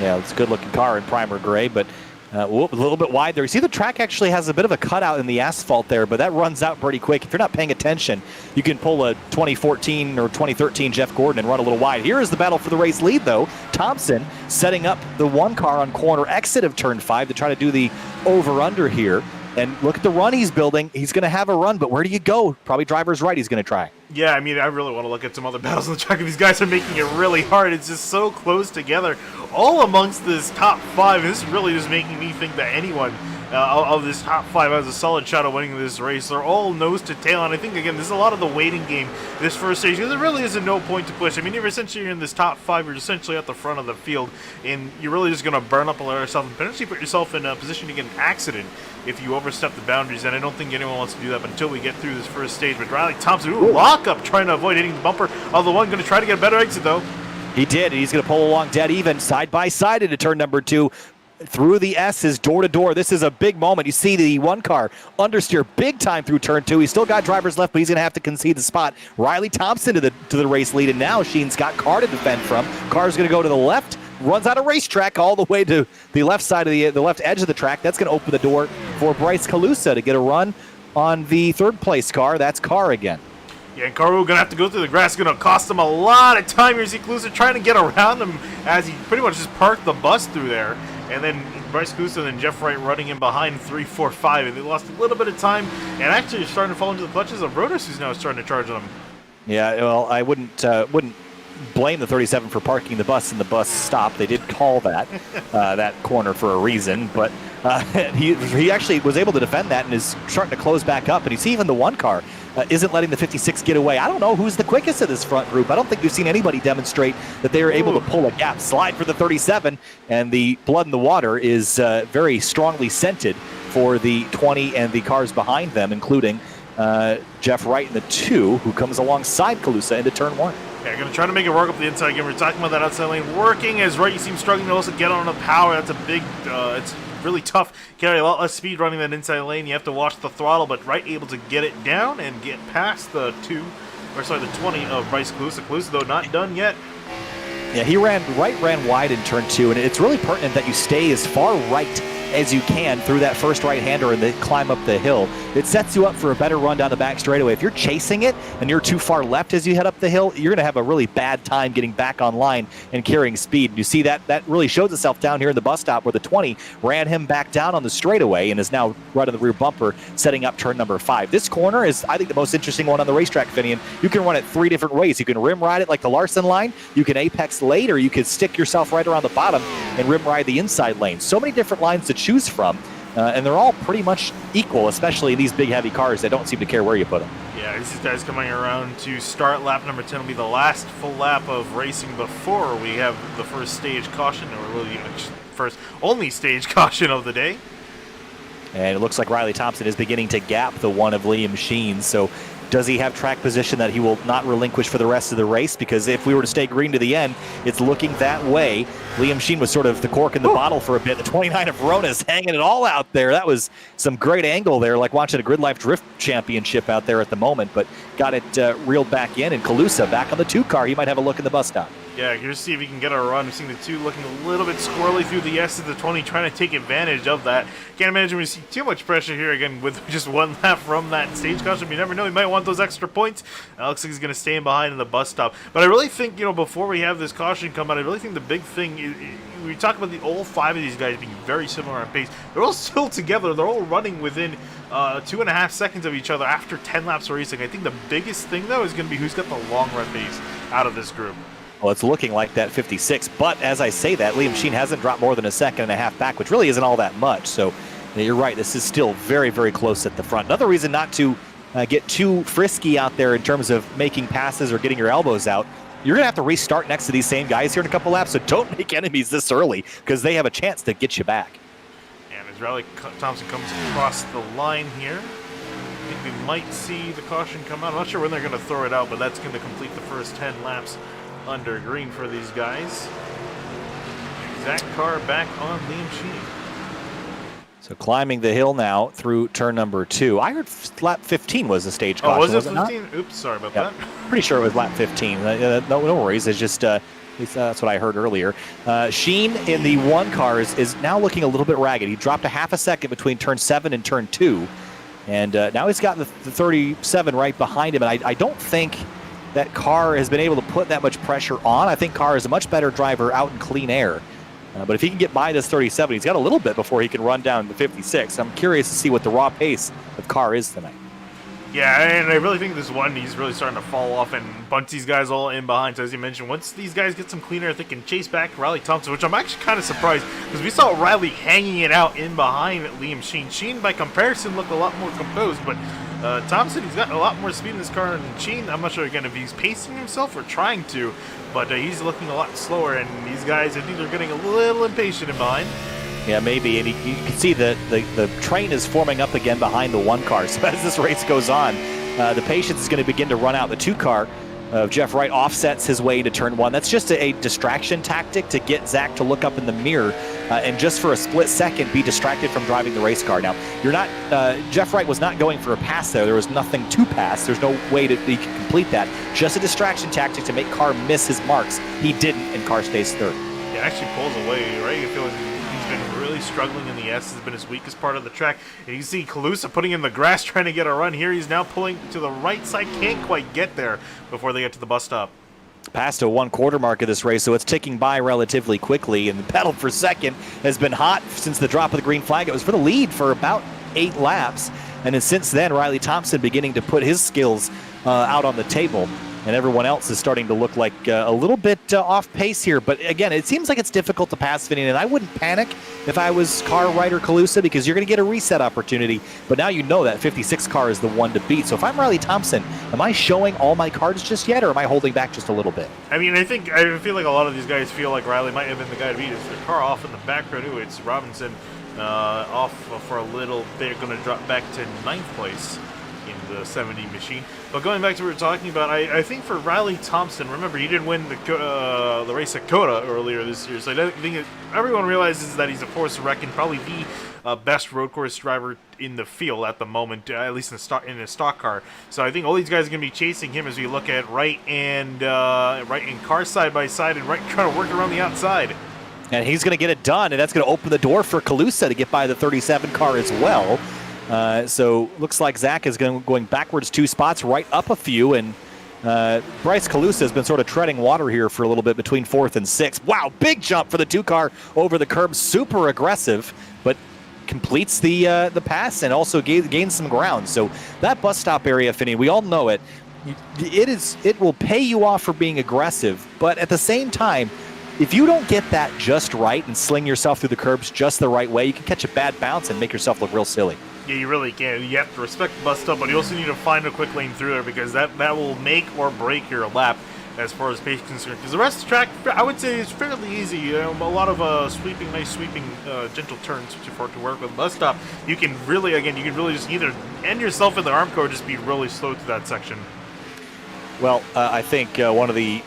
Speaker 3: Yeah, it's a good-looking car in primer gray, but a little bit wide there. You see the track actually has a bit of a cutout in the asphalt there, but that runs out pretty quick. If you're not paying attention, you can pull a 2014 or 2013 Jeff Gordon and run a little wide. Here is the battle for the race lead, though. Thompson setting up the one car on corner exit of turn 5 to try to do the over-under here. And look at the run he's building. He's going to have a run, but where do you go? Probably driver's right he's going to try.
Speaker 4: Yeah, I mean, I really want to look at some other battles on the track. These guys are making it really hard. It's just so close together, all amongst this top 5. And this is really just making me think that anyone of this top 5 has a solid shot of winning this race. They're all nose to tail, and I think, again, this is a lot of the waiting game this first stage, because there really isn't no point to push. I mean, you're essentially in this top 5, you're essentially at the front of the field, and you're really just going to burn up a lot of yourself and potentially put yourself in a position to get an accident if you overstep the boundaries, and I don't think anyone wants to do that until we get through this first stage. But Riley Thompson, lockup, trying to avoid hitting the bumper of the one, going to try to get a better exit, though.
Speaker 3: He did. He's going to pull along dead even, side by side into turn number 2. Through the S's, door to door. This is a big moment. You see the one car understeer big time through turn 2. He's still got drivers left, but he's going to have to concede the spot. Riley Thompson to the race lead, and now Sheen's got car to defend from. Car's going to go to the left, runs out of racetrack all the way to the left side of the left edge of the track. That's going to open the door for Bryce Colusa to get a run on the third place car. That's Carr again.
Speaker 4: Yeah, and Caru going to have to go through the grass. It's going to cost him a lot of time. You see Colusa trying to get around him as he pretty much just parked the bus through there. And then Bryce Colusa and Jeff Wright running in behind 3, 4, 5. And they lost a little bit of time. And actually are starting to fall into the clutches of Rodas, who's now starting to charge them.
Speaker 3: Yeah, well, I wouldn't blame the 37 for parking the bus, and the bus stopped. They did call that that corner for a reason, but he actually was able to defend that and is starting to close back up. And you see even the one car isn't letting the 56 get away. I don't know who's the quickest of this front group. I don't think we've seen anybody demonstrate that they are able to pull a gap. Slide for the 37, and the blood in the water is very strongly scented for the 20 and the cars behind them, including Jeff Wright in the 2, who comes alongside Colusa into turn 1.
Speaker 4: Yeah, going to try to make it work up the inside again. We're talking about that outside lane working as Wright, you see him struggling to also get on the power. That's a big, it's really tough. Carry a lot less speed running that inside lane. You have to watch the throttle, but Wright able to get it down and get past the 20 of Bryce Colusa. Colusa, though, not done yet.
Speaker 3: Yeah, Wright ran wide in turn 2, and it's really pertinent that you stay as far right as you can through that first right-hander and then climb up the hill. It sets you up for a better run down the back straightaway. If you're chasing it and you're too far left as you head up the hill, you're going to have a really bad time getting back online and carrying speed. You see that really shows itself down here in the bus stop where the 20 ran him back down on the straightaway and is now right on the rear bumper, setting up turn number 5. This corner is, I think, the most interesting one on the racetrack, Finian. You can run it 3 different ways. You can rim ride it like the Larson line, you can apex late, or you can stick yourself right around the bottom and rim ride the inside lane. So many different lines to choose from, and they're all pretty much equal, especially these big heavy cars that don't seem to care where you put them.
Speaker 4: Yeah, these guys coming around to start lap number 10 will be the last full lap of racing before we have the first stage caution, or really first only stage caution of the day.
Speaker 3: And it looks like Riley Thompson is beginning to gap the one of Liam Sheen. So does he have track position that he will not relinquish for the rest of the race? Because if we were to stay green to the end, it's looking that way. Liam Sheen was sort of the cork in the bottle for a bit. The 29 of Rona's hanging it all out there. That was some great angle there, like watching a Grid Life Drift Championship out there at the moment, but got it reeled back in. And Colusa back on the 2 car. He might have a look in the bus stop.
Speaker 4: Yeah, here's see if he can get a run. We've seen the 2 looking a little bit squirrely through the S of the 20, trying to take advantage of that. Can't imagine we see too much pressure here again with just 1 lap from that stage caution. You never know, he might want those extra points. Looks like he's going to stay in behind in the bus stop. But I really think, before we have this caution come out, I really think the big thing is, we talk about all 5 of these guys being very similar on pace. They're all still together. They're all running within 2.5 seconds of each other after 10 laps of racing. I think the biggest thing, though, is going to be who's got the long run pace out of this group.
Speaker 3: Well, it's looking like that 56, but as I say that, Liam Sheen hasn't dropped more than 1.5 seconds back, which really isn't all that much. So you're right, this is still very, very close at the front. Another reason not to get too frisky out there in terms of making passes or getting your elbows out. You're going to have to restart next to these same guys here in a couple laps, so don't make enemies this early because they have a chance to get you back.
Speaker 4: And as Riley Thompson comes across the line here, I think we might see the caution come out. I'm not sure when they're going to throw it out, but that's going to complete the first 10 laps under green for these guys. Exact car back on Liam Sheen.
Speaker 3: So climbing the hill now through turn number 2. I heard lap 15 was the stage caution.
Speaker 4: Oh, was it 15? Oops, sorry about that.
Speaker 3: Pretty sure it was lap 15. No worries. It's just at least that's what I heard earlier. Sheen in the 1 car is now looking a little bit ragged. He dropped 0.5 second between turn 7 and turn 2. And now he's got the 37 right behind him. And I don't think that Carr has been able to put that much pressure on. I think Carr is a much better driver out in clean air. But if he can get by this 37, he's got a little bit before he can run down to 56. I'm curious to see what the raw pace of Carr is tonight.
Speaker 4: Yeah, and I really think this one, he's really starting to fall off and bunch these guys all in behind. So as you mentioned, once these guys get some clean air, they can chase back Riley Thompson, which I'm actually kind of surprised because we saw Riley hanging it out in behind Liam Sheen. Sheen, by comparison, looked a lot more composed, but Thompson, he's got a lot more speed in this car than Sheen. I'm not sure, again, if he's pacing himself or trying to, but he's looking a lot slower, and these guys, I think they're getting a little impatient in behind.
Speaker 3: Yeah, maybe, and you can see that the train is forming up again behind the 1 car. So as this race goes on, the patience is going to begin to run out. The 2 car of Jeff Wright offsets his way into turn 1. That's just a distraction tactic to get Zach to look up in the mirror and just for a split second be distracted from driving the race car. Now, you're not Jeff Wright was not going for a pass there. There was nothing to pass. There's no way that he can complete that. Just a distraction tactic to make Carr miss his marks. He didn't, and Carr stays 3rd.
Speaker 4: Yeah, actually pulls away, right? I feel like he's been really struggling in the S. Has been his weakest part of the track. And you see Colusa putting in the grass, trying to get a run here. He's now pulling to the right side. Can't quite get there before they get to the bus stop.
Speaker 3: Past a 1/4 mark of this race, so it's ticking by relatively quickly. And the battle for second has been hot since the drop of the green flag. It was for the lead for about 8 laps. And then since then, Riley Thompson beginning to put his skills out on the table. And everyone else is starting to look like a little bit off pace here. But again, it seems like it's difficult to pass Finian, and I wouldn't panic if I was Carr, Wright, or Colusa because you're going to get a reset opportunity. But now you know that 56 car is the one to beat. So if I'm Riley Thompson, am I showing all my cards just yet, or am I holding back just a little bit?
Speaker 4: I mean, I feel like a lot of these guys feel like Riley might have been the guy to beat. It's their car off in the back row, too. It's Robinson off for a little bit, going to drop back to 9th place in the 70 machine. But going back to what we were talking about, I think for Riley Thompson, remember he didn't win the race at Coda earlier this year, so I think everyone realizes that he's a force to reckon, probably the best road course driver in the field at the moment, at least in a stock car. So I think all these guys are going to be chasing him as we look at Wright and Carr side by side, and Wright trying to work around the outside.
Speaker 3: And he's going to get it done, and that's going to open the door for Colusa to get by the 37 car as well. So looks like Zach is going backwards 2 spots, right up a few, and Bryce Colusa has been sort of treading water here for a little bit between 4th and 6th. Wow, big jump for the 2 car over the curb, super aggressive, but completes the pass and also gains some ground. So that bus stop area, Finney, we all know it. It will pay you off for being aggressive, but at the same time, if you don't get that just right and sling yourself through the curbs just the right way, you can catch a bad bounce and make yourself look real silly.
Speaker 4: Yeah, you really can. You have to respect the bus stop, but you also need to find a quick lane through there because that will make or break your lap as far as pace is concerned. Because the rest of the track, I would say, is fairly easy. You know, a lot of nice sweeping, gentle turns to work with. Bus stop, you can really just either end yourself in the arm car or just be really slow through that section.
Speaker 3: Well, I think one of the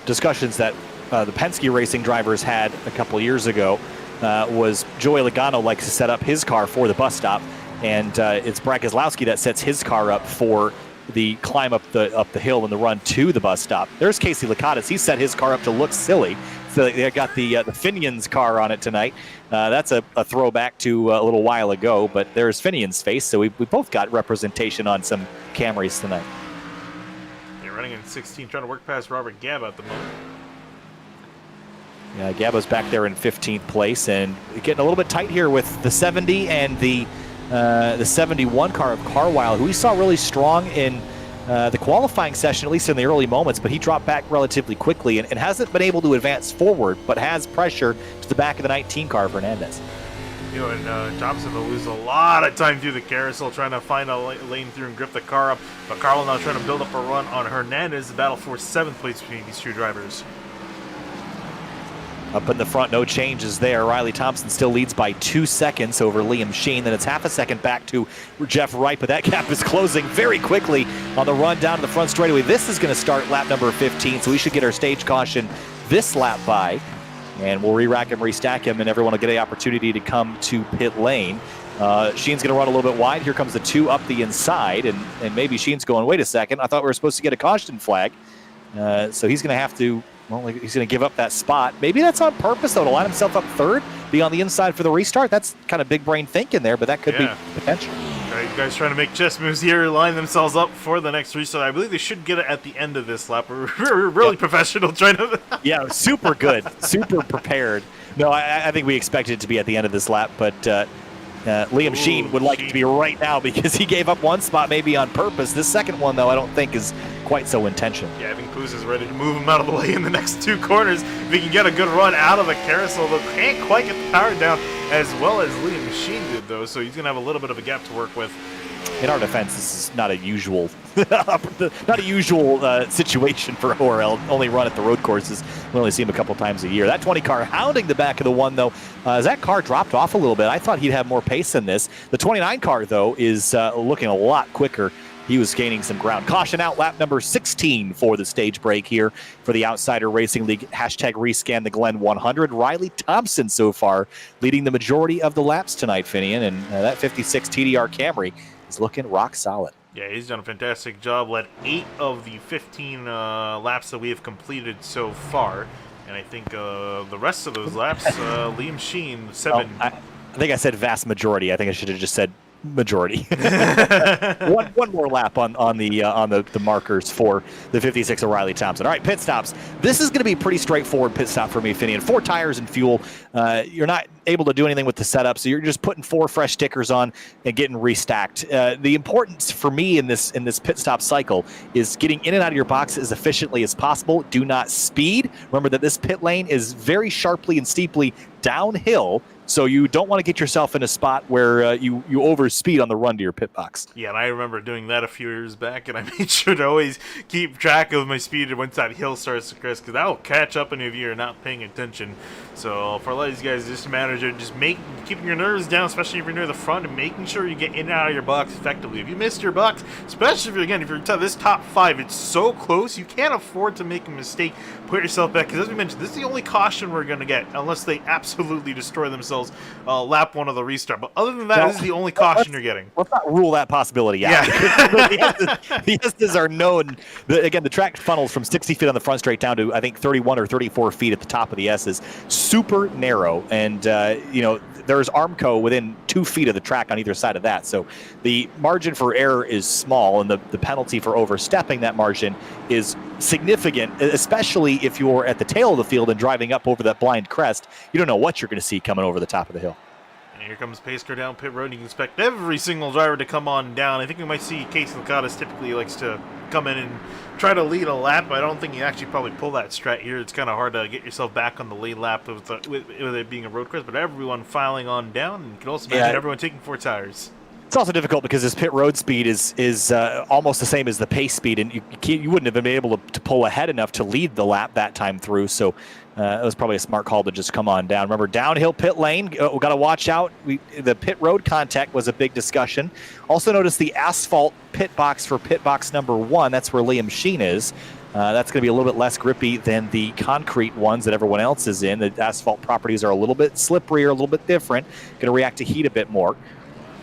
Speaker 3: discussions that the Penske Racing drivers had a couple years ago was Joey Logano likes to set up his car for the bus stop, and it's Brad Keselowski that sets his car up for the climb up the hill and the run to the bus stop. There's Casey Lakatos. He set his car up to look silly. So they got the Finian's car on it tonight. That's a throwback to a little while ago, but there's Finian's face. So we both got representation on some Camrys tonight.
Speaker 4: You're running in 16, trying to work past Robert Gaba at the moment.
Speaker 3: Yeah, Gabo's back there in 15th place and getting a little bit tight here with the 70 and the 71 car of Carwile, who we saw really strong in the qualifying session, at least in the early moments, but he dropped back relatively quickly and hasn't been able to advance forward, but has pressure to the back of the 19 car, Fernandez.
Speaker 4: You know, and Thompson will lose a lot of time through the carousel trying to find a lane through and grip the car up, but Carl now trying to build up a run on Hernandez. The battle for 7th place between these 2 drivers.
Speaker 3: Up in the front, no changes there. Riley Thompson still leads by 2 seconds over Liam Sheen. Then it's half a second back to Jeff Wright, but that gap is closing very quickly on the run down to the front straightaway. This is going to start lap number 15, so we should get our stage caution this lap by. And we'll re-rack him, restack him, and everyone will get the opportunity to come to pit lane. Sheen's going to run a little bit wide. Here comes the 2 up the inside, and maybe Sheen's going, wait a second, I thought we were supposed to get a caution flag. So he's going to have to, well, he's going to give up that spot. Maybe that's on purpose, though, to line himself up 3rd, be on the inside for the restart. That's kind of big brain thinking there, but that could be potential.
Speaker 4: All right, guys trying to make chess moves here, line themselves up for the next restart. I believe they should get it at the end of this lap. We're really professional trying to...
Speaker 3: Yeah, super good, super prepared. No, I think we expected it to be at the end of this lap, but Liam Sheen would like it to be right now because he gave up 1 spot maybe on purpose. This second one, though, I don't think is quite so intentional.
Speaker 4: Yeah, I think Colusa is ready to move him out of the way in the next 2 corners. If he can get a good run out of the carousel, but can't quite get the power down as well as Liam Sheen did, though, so he's going to have a little bit of a gap to work with.
Speaker 3: In our defense, this is not a usual situation for ORL. Only run at the road courses. We only see him a couple times a year. That 20 car hounding the back of the 1, though. As that car dropped off a little bit, I thought he'd have more pace than this. The 29 car, though, is looking a lot quicker. He was gaining some ground. Caution out, lap number 16 for the stage break here for the Outsider Racing League. Hashtag rescan the Glen 100. Riley Thompson so far leading the majority of the laps tonight, Finian, and that 56 TDR Camry is looking rock solid.
Speaker 4: Yeah, he's done a fantastic job. Led 8 of the 15 laps that we have completed so far. And I think the rest of those laps, Liam Sheen, 7.
Speaker 3: I think I said vast majority. I think I should have just said majority. one more lap on the markers for the 56 O'Reilly Thompson. All right, pit stops. This is going to be a pretty straightforward pit stop for me, Finian. 4 tires and fuel. You're not able to do anything with the setup, so you're just putting 4 fresh stickers on and getting restacked. The importance for me in this pit stop cycle is getting in and out of your box as efficiently as possible. Do not speed. Remember that this pit lane is very sharply and steeply downhill, so you don't want to get yourself in a spot where you overspeed on the run to your pit box.
Speaker 4: Yeah, and I remember doing that a few years back, and I made sure to always keep track of my speed once that hill starts to crest, because that will catch up on you if you're not paying attention. So for a lot of these guys, just a matter of just keeping your nerves down, especially if you're near the front, and making sure you get in and out of your box effectively. If you missed your box, especially if you're this top 5, it's so close, you can't afford to make a mistake. Put yourself back, because as we mentioned, this is the only caution we're going to get, unless they absolutely destroy themselves lap 1 of the restart. But other than that, this is the only caution you're getting.
Speaker 3: Let's not rule that possibility out. The S's are known. Again, the track funnels from 60 feet on the front straight down to, I think, 31 or 34 feet at the top of the S's. Super narrow, and there's Armco within 2 feet of the track on either side of that. So the margin for error is small, and the penalty for overstepping that margin is significant, especially if you're at the tail of the field and driving up over that blind crest. You don't know what you're going to see coming over the top of the hill.
Speaker 4: And here comes pace car down pit road, and you can expect every single driver to come on down. I think we might see Casey Lakatos typically likes to come in and try to lead a lap, but I don't think you actually probably pull that strat here. It's kind of hard to get yourself back on the lead lap with it being a road course, but everyone filing on down, and you can also imagine everyone taking 4 tires.
Speaker 3: It's also difficult because this pit road speed is almost the same as the pace speed, and you wouldn't have been able to pull ahead enough to lead the lap that time through. So it was probably a smart call to just come on down. Remember, downhill pit lane, we got to watch out. The pit road contact was a big discussion. Also notice the asphalt pit box for pit box number 1. That's where Liam Sheen is. That's going to be a little bit less grippy than the concrete ones that everyone else is in. The asphalt properties are a little bit slipperier, a little bit different. Going to react to heat a bit more.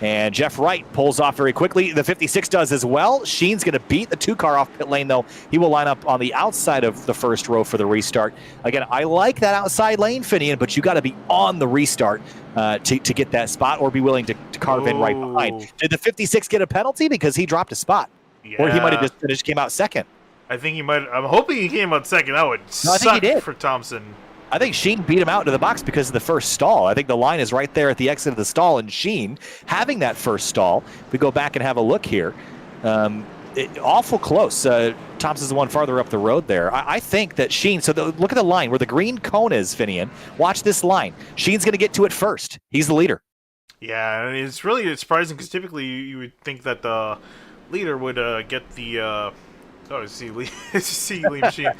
Speaker 3: And Jeff Wright pulls off very quickly. The 56 does as well. Sheen's going to beat the 2-car off pit lane, though. He will line up on the outside of the first row for the restart. Again, I like that outside lane, Finian, but you got to be on the restart to get that spot, or be willing to carve in right behind. Did the 56 get a penalty because he dropped a spot?
Speaker 4: Yeah.
Speaker 3: Or he might have just came out second.
Speaker 4: I think he might. I'm hoping he came out second. That would suck for Thompson.
Speaker 3: I think Sheen beat him out to the box because of the first stall. I think the line is right there at the exit of the stall, and Sheen having that first stall. If we go back and have a look here, awful close. Thompson's the one farther up the road there. I think that Sheen, look at the line where the green cone is, Finian. Watch this line. Sheen's going to get to it first. He's the leader. Yeah,
Speaker 4: and it's really surprising because typically you would think that the leader would get the... see Liam Sheen.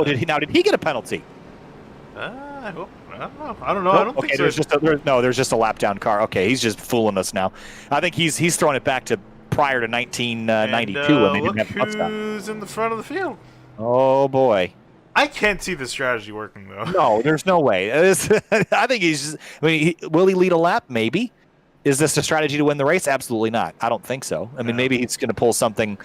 Speaker 3: Did he get a penalty?
Speaker 4: I don't know. I don't think so.
Speaker 3: There's just a lap down car. Okay, he's just fooling us now. I think he's throwing it back to prior to 1992 when they didn't have the pump stop.
Speaker 4: Who's in the front of the field?
Speaker 3: Oh boy.
Speaker 4: I can't see the strategy working though.
Speaker 3: No, there's no way. I think he's just. Will he lead a lap? Maybe. Is this a strategy to win the race? Absolutely not. I don't think so. Maybe he's going to pull something.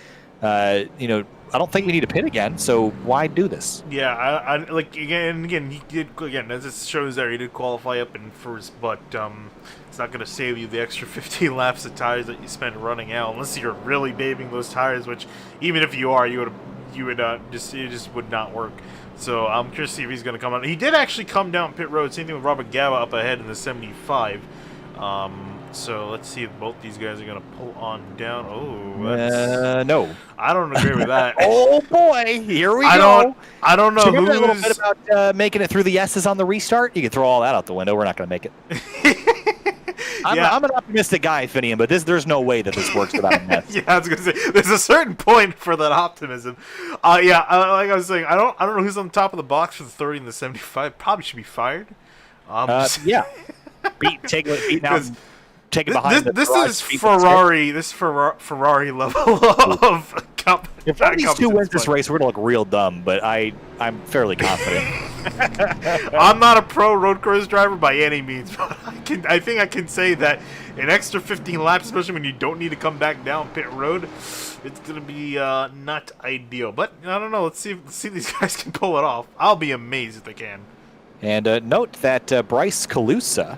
Speaker 3: I don't think we need to pit again, so why do this?
Speaker 4: Yeah, I like again. He did again, as it shows there. He did qualify up in first, but it's not going to save you the extra 15 laps of tires that you spent running out, unless you're really babying those tires. Which, even if you are, it just would not work. So I'm curious to see if he's going to come out. He did actually come down pit road. Same thing with Robert Gava up ahead in the 75. So let's see if both these guys are going to pull on down.
Speaker 3: No.
Speaker 4: I don't agree with that.
Speaker 3: Oh boy, here we go.
Speaker 4: I don't know
Speaker 3: who's... a little bit about making it through the S's on the restart. You can throw all that out the window. We're not going to make it. I'm an optimistic guy, Finian, but there's no way that this works without a mess.
Speaker 4: Yeah, I was going to say, there's a certain point for that optimism. Like I was saying, I don't know who's on top of the box for the 30 and the 75. Probably should be fired.
Speaker 3: Yeah. Take it out. Take it behind.
Speaker 4: This is Ferrari. This Ferrari level of competition.
Speaker 3: If one of these two wins this race, we're gonna look real dumb. But I'm fairly confident.
Speaker 4: I'm not a pro road course driver by any means, but I think I can say that an extra 15 laps, especially when you don't need to come back down pit road, it's gonna be not ideal. But I don't know. Let's see if these guys can pull it off. I'll be amazed if they can.
Speaker 3: And note that Bryce Colusa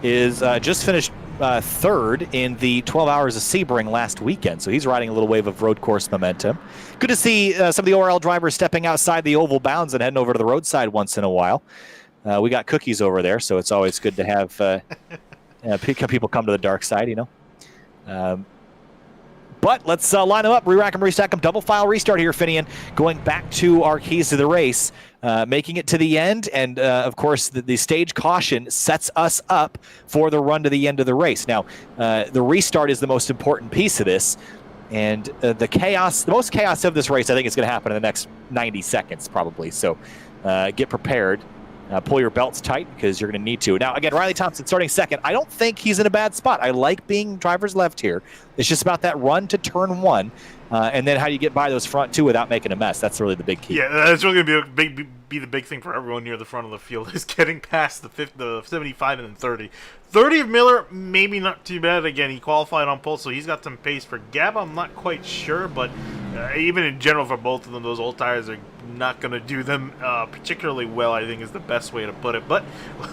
Speaker 3: is just finished third in the 12 Hours of Sebring last weekend. So he's riding a little wave of road course momentum. Good to see some of the ORL drivers stepping outside the oval bounds and heading over to the roadside once in a while. We got cookies over there, so it's always good to have people come to the dark side, you know. But let's line them up, re-rack them, restack them, double file restart here, Finian. Going back to our keys to the race, making it to the end, and of course the stage caution sets us up for the run to the end of the race. Now, the restart is the most important piece of this, and the most chaos of this race, I think, is going to happen in the next 90 seconds probably. So get prepared. Pull your belts tight because you're going to need to. Now, again, Riley Thompson starting second. I don't think he's in a bad spot. I like being driver's left here. It's just about that run to turn one, and then how you get by those front two without making a mess. That's really the big key.
Speaker 4: Yeah, that's really going to be the big thing for everyone near the front of the field is getting past the 75 and then 30. 30 of Miller, maybe not too bad. Again, he qualified on pole, so he's got some pace. For Gab, I'm not quite sure, but even in general for both of them, those old tires are not going to do them particularly well, I think is the best way to put it. But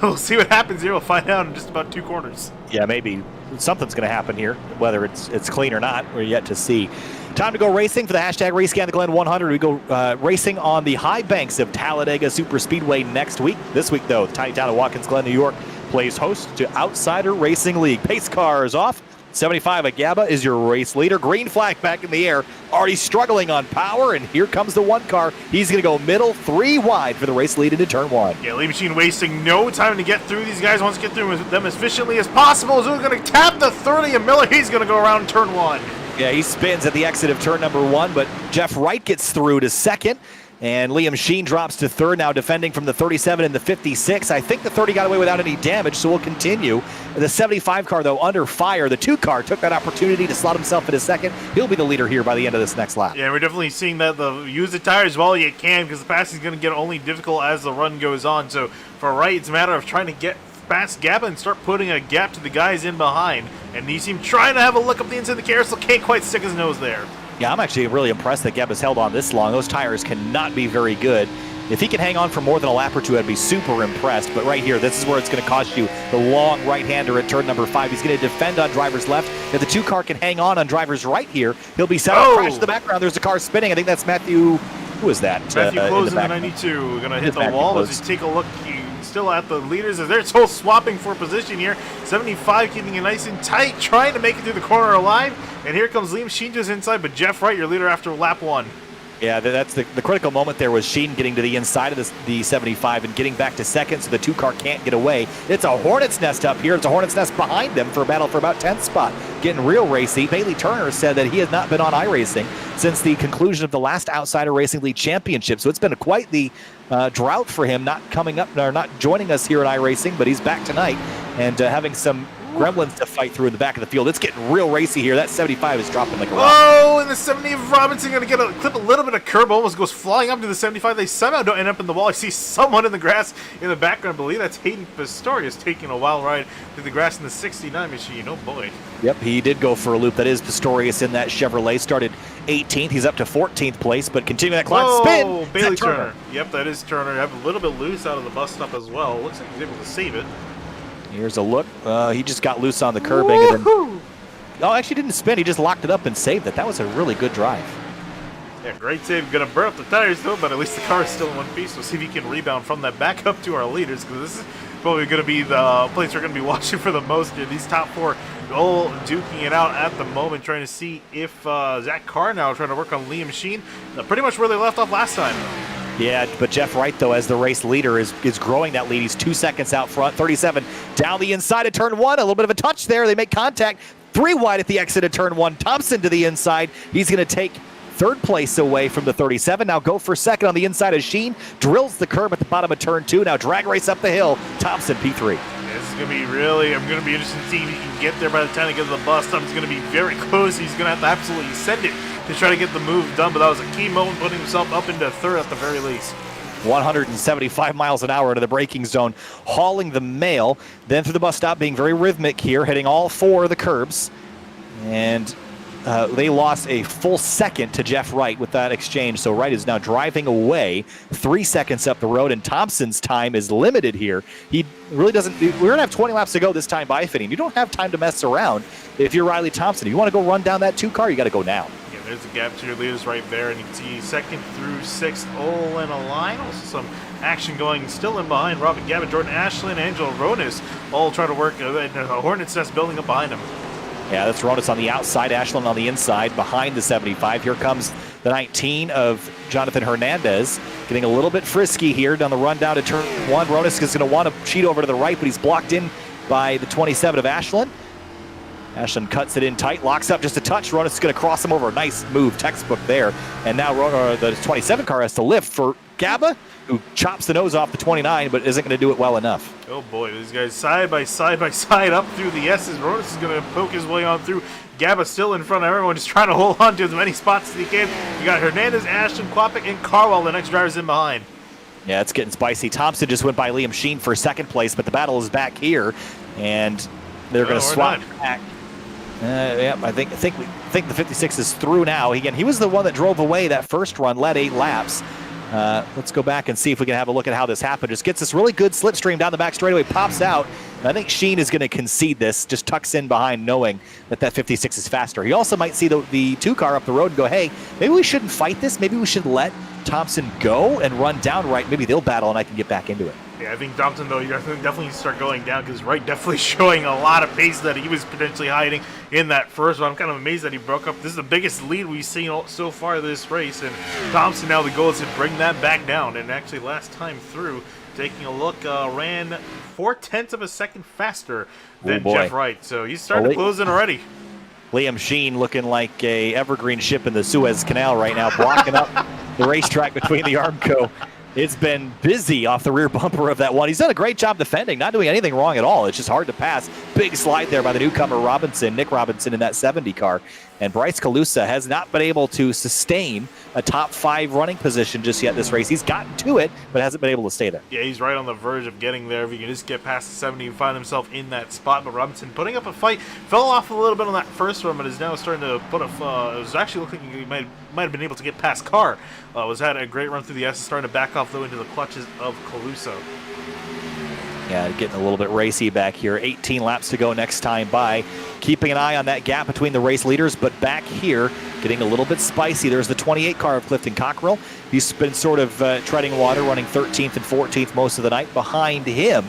Speaker 4: we'll see what happens here. We'll find out in just about 2 corners.
Speaker 3: Yeah, maybe something's going to happen here, whether it's clean or not. We're yet to see. Time to go racing for the hashtag Rescan the Glen 100. We go racing on the high banks of Talladega Super Speedway next week. This week, though, the tiny town of Watkins Glen, New York, plays host to Outsider Racing League. Pace cars off. 75 at Gaba is your race leader. Green flag back in the air. Already struggling on power, and here comes the one car. He's going to go middle, 3 wide for the race lead into turn 1.
Speaker 4: Yeah, Lead Machine wasting no time to get through. These guys wants to get through them as efficiently as possible. Zoom going to tap the 30, and Miller, he's going to go around turn 1.
Speaker 3: Yeah, he spins at the exit of turn number 1, but Jeff Wright gets through to second. And Liam Sheen drops to third, now defending from the 37 and the 56. I think the 30 got away without any damage, so we'll continue. The 75 car, though, under fire. The 2 car took that opportunity to slot himself into second. He'll be the leader here by the end of this next lap.
Speaker 4: Yeah, we're definitely seeing that use the tires while you can, because the passing is going to get only difficult as the run goes on. So for Wright, it's a matter of trying to get past Gaba and start putting a gap to the guys in behind. And he seems trying to have a look up the inside of the carousel, can't quite stick his nose there.
Speaker 3: Yeah, I'm actually really impressed that Gaba's held on this long. Those tires cannot be very good. If he can hang on for more than a lap or two, I'd be super impressed. But right here, this is where it's going to cost you the long right-hander at turn number 5. He's going to defend on driver's left. If the 2 car can hang on driver's right here, he'll be set up. Crash in the background. There's a car spinning. I think that's Matthew. Who is that?
Speaker 4: Matthew Close in the 92. Going to hit the wall. Let's take a look. Still at the leaders as they're still swapping for position here. 75 keeping it nice and tight, trying to make it through the corner alive. And here comes Liam Sheen just inside, but Jeff Wright, your leader after lap 1.
Speaker 3: Yeah, that's the critical moment there was Sheen getting to the inside of the 75 and getting back to second so the 2 car can't get away. It's a hornet's nest up here. It's a hornet's nest behind them for a battle for about 10th spot. Getting real racy. Bailey Turner said that he has not been on iRacing since the conclusion of the last Outsider Racing League Championship. So it's been quite the drought for him not coming up or not joining us here at iRacing, but he's back tonight and having some gremlins to fight through in the back of the field. It's getting real racy here. That 75 is dropping like a rock.
Speaker 4: Oh, and the 70 of Robinson going to get a clip a little bit of curb, almost goes flying up to the 75. They somehow don't end up in the wall. I see someone in the grass in the background. I believe that's Hayden Pistorius taking a wild ride through the grass in the 69 machine. Oh boy.
Speaker 3: Yep, he did go for a loop. That is Pistorius in that Chevrolet. Started 18th. He's up to 14th place, but continuing that climb. Spin!
Speaker 4: Bailey Turner. Yep, that is Turner. Have a little bit loose out of the bus stop as well. Looks like he's able to save it.
Speaker 3: Here's a look. He just got loose on the curbing. And then, actually didn't spin. He just locked it up and saved it. That was a really good drive.
Speaker 4: Yeah, great save. Going to burn up the tires, though, but at least the car is still in one piece. We'll see if he can rebound from that back up to our leaders, because this is probably going to be the place we're going to be watching for the most here. These top 4 all duking it out at the moment, trying to see if Zach Carr now trying to work on Liam Sheen. Pretty much where they left off last time.
Speaker 3: Yeah, but Jeff Wright, though, as the race leader, is growing that lead. He's 2 seconds out front. 37 down the inside of turn 1. A little bit of a touch there. They make contact. 3 wide at the exit of turn 1. Thompson to the inside. He's going to take 3rd place away from the 37. Now go for second on the inside of Sheen. Drills the curb at the bottom of turn 2. Now drag race up the hill. Thompson, P3.
Speaker 4: This is going to be really, I'm going to be interested to see if he can get there by the time he gets to the bus stop. It's going to be very close. He's going to have to absolutely send it to try to get the move done, but that was a key moment, putting himself up into 3rd at the very least.
Speaker 3: 175 miles an hour into the braking zone, hauling the mail, then through the bus stop, being very rhythmic here, hitting all 4 of the curbs. And they lost a full second to Jeff Wright with that exchange. So Wright is now driving away 3 seconds up the road, and Thompson's time is limited here. He really doesn't, we're going to have 20 laps to go this time by fitting. You don't have time to mess around if you're Riley Thompson. If you want to go run down that 2 car, you got to go now.
Speaker 4: Yeah, there's a gap to your leaders right there, and you can see 2nd through 6th all in a line. Also some action going still in behind. Robin Gavin, Jordan Ashland, Angelo Ronis all trying to work a hornet's nest building up behind him.
Speaker 3: Yeah, that's Ronis on the outside, Ashland on the inside, behind the 75. Here comes the 19 of Jonathan Hernandez, getting a little bit frisky here down the run down to turn 1. Ronis is going to want to cheat over to the right, but he's blocked in by the 27 of Ashland. Ashland cuts it in tight, locks up just a touch. Ronis is going to cross him over. Nice move, textbook there. And now the 27 car has to lift for Gabba, who chops the nose off the 29, but isn't going to do it well enough.
Speaker 4: Oh boy, these guys side by side up through the S's. Rodas is going to poke his way on through. Gabba still in front of everyone, just trying to hold on to as many spots as he can. You got Hernandez, Ashton, Kwapik, and Carwell, the next drivers in behind.
Speaker 3: Yeah, it's getting spicy. Thompson just went by Liam Sheen for second place, but the battle is back here, and they're going to swap back. Yeah, I think the 56 is through now. Again, he was the one that drove away that first run, led 8 laps. Let's go back and see if we can have a look at how this happened. Just gets this really good slipstream down the back straightaway, pops out. And I think Sheen is going to concede this, just tucks in behind knowing that 56 is faster. He also might see the 2 car up the road and go, hey, maybe we shouldn't fight this. Maybe we should let Thompson go and run down Wright. Maybe they'll battle and I can get back into it.
Speaker 4: Yeah, I think Thompson, though, you definitely start going down because Wright definitely showing a lot of pace that he was potentially hiding in that first one. I'm kind of amazed that he broke up. This is the biggest lead we've seen so far this race, and Thompson now the goal is to bring that back down. And actually, last time through, taking a look, ran 0.4 of a second faster than Jeff Wright. So he's starting to close in already.
Speaker 3: Liam Sheen looking like a evergreen ship in the Suez Canal right now, blocking up the racetrack between the Armco. It's been busy off the rear bumper of that one. He's done a great job defending, not doing anything wrong at all. It's just hard to pass. Big slide there by the newcomer Nick Robinson in that 70 car. And Bryce Colusa has not been able to sustain a top 5 running position just yet this race. He's gotten to it, but hasn't been able to stay there.
Speaker 4: Yeah, he's right on the verge of getting there. If he can just get past the 70 and find himself in that spot. But Robinson putting up a fight. Fell off a little bit on that first run, but is now starting to put a... it was actually looking like he might have been able to get past Carr. Had a great run through the S, starting to back off, though, into the clutches of Colusa.
Speaker 3: Yeah, getting a little bit racy back here. 18 laps to go next time by. Keeping an eye on that gap between the race leaders, but back here, getting a little bit spicy. There's the 28 car of Clifton Cockrell. He's been sort of treading water, running 13th and 14th most of the night. Behind him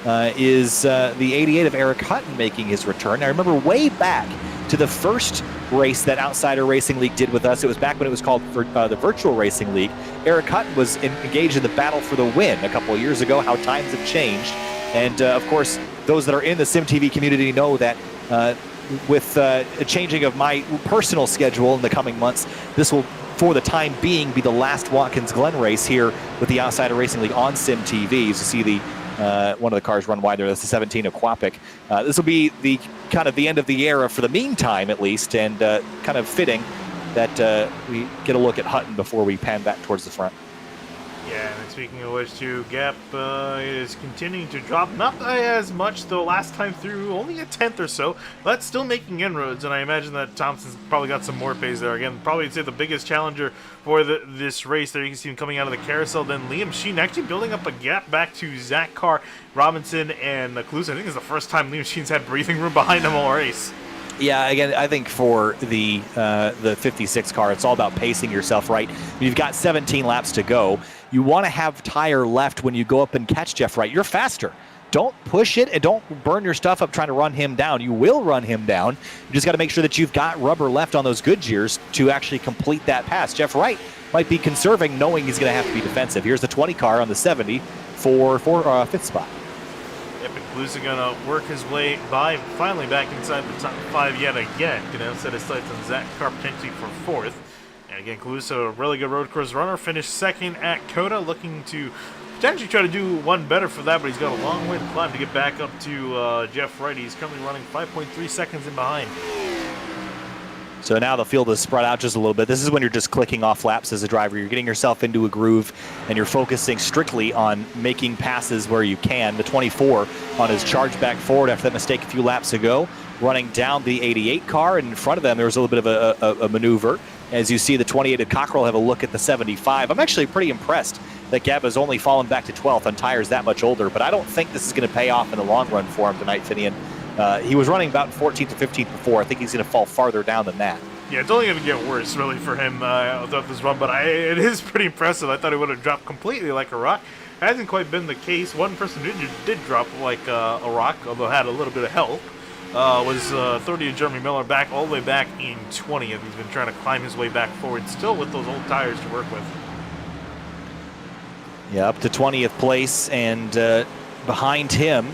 Speaker 3: is the 88 of Eric Hutton making his return. Now, remember way back to the first race that Outsider Racing League did with us. It was back when it was called the Virtual Racing League. Eric Hutton was engaged in the battle for the win a couple of years ago. How times have changed. And, of course, those that are in the SimTV community know that with a changing of my personal schedule in the coming months, this will, for the time being, be the last Watkins Glen race here with the Outsider Racing League on SimTV. As you see the one of the cars run wide there, that's the 17 of Kwapik. This will be the kind of the end of the era for the meantime, at least, and kind of fitting that we get a look at Hutton before we pan back towards the front.
Speaker 4: Yeah, and speaking of which, too, Gap is continuing to drop. Not as much, though, last time through, only a 10th or so. But still making inroads, and I imagine that Thompson's probably got some more pace there. Again, probably say the biggest challenger for this race there. You can see him coming out of the carousel. Then Liam Sheen actually building up a gap back to Zach Carr, Robinson, and Colusa. I think it's the first time Liam Sheen's had breathing room behind him all race.
Speaker 3: Yeah, again, I think for the 56 car, it's all about pacing yourself, right? You've got 17 laps to go. You want to have tire left when you go up and catch Jeff Wright. You're faster. Don't push it and don't burn your stuff up trying to run him down. You will run him down. You just got to make sure that you've got rubber left on those good gears to actually complete that pass. Jeff Wright might be conserving, knowing he's going to have to be defensive. Here's the 20 car on the 70 for 5th spot.
Speaker 4: Yep, and Colusa gonna work his way by, finally back inside the top 5 yet again. Gonna set his sights on Zach Carr potentially for 4th. And again, Colusa, a really good road course runner, finished 2nd at Coda, looking to potentially try to do one better for that, but he's got a long way to climb to get back up to Jeff Wright. He's currently running 5.3 seconds in behind.
Speaker 3: So now the field is spread out just a little bit. This is when you're just clicking off laps as a driver. You're getting yourself into a groove, and you're focusing strictly on making passes where you can. The 24 on his charge back forward after that mistake a few laps ago, running down the 88 car, and in front of them there was a little bit of a maneuver. As you see the 28 at Cockrell have a look at the 75. I'm actually pretty impressed that Gabba's only fallen back to 12th on tires that much older, but I don't think this is going to pay off in the long run for him tonight, Finian. He was running about 14th to 15th before. I think he's going to fall farther down than that.
Speaker 4: Yeah, it's only going to get worse, really, for him throughout this run, but it is pretty impressive. I thought he would have dropped completely like a rock. Hasn't quite been the case. One person who did drop like a rock, although had a little bit of help, was 30 of Jeremy Miller, back all the way back in 20th. He's been trying to climb his way back forward, still with those old tires to work with.
Speaker 3: Yeah, up to 20th place, and behind him,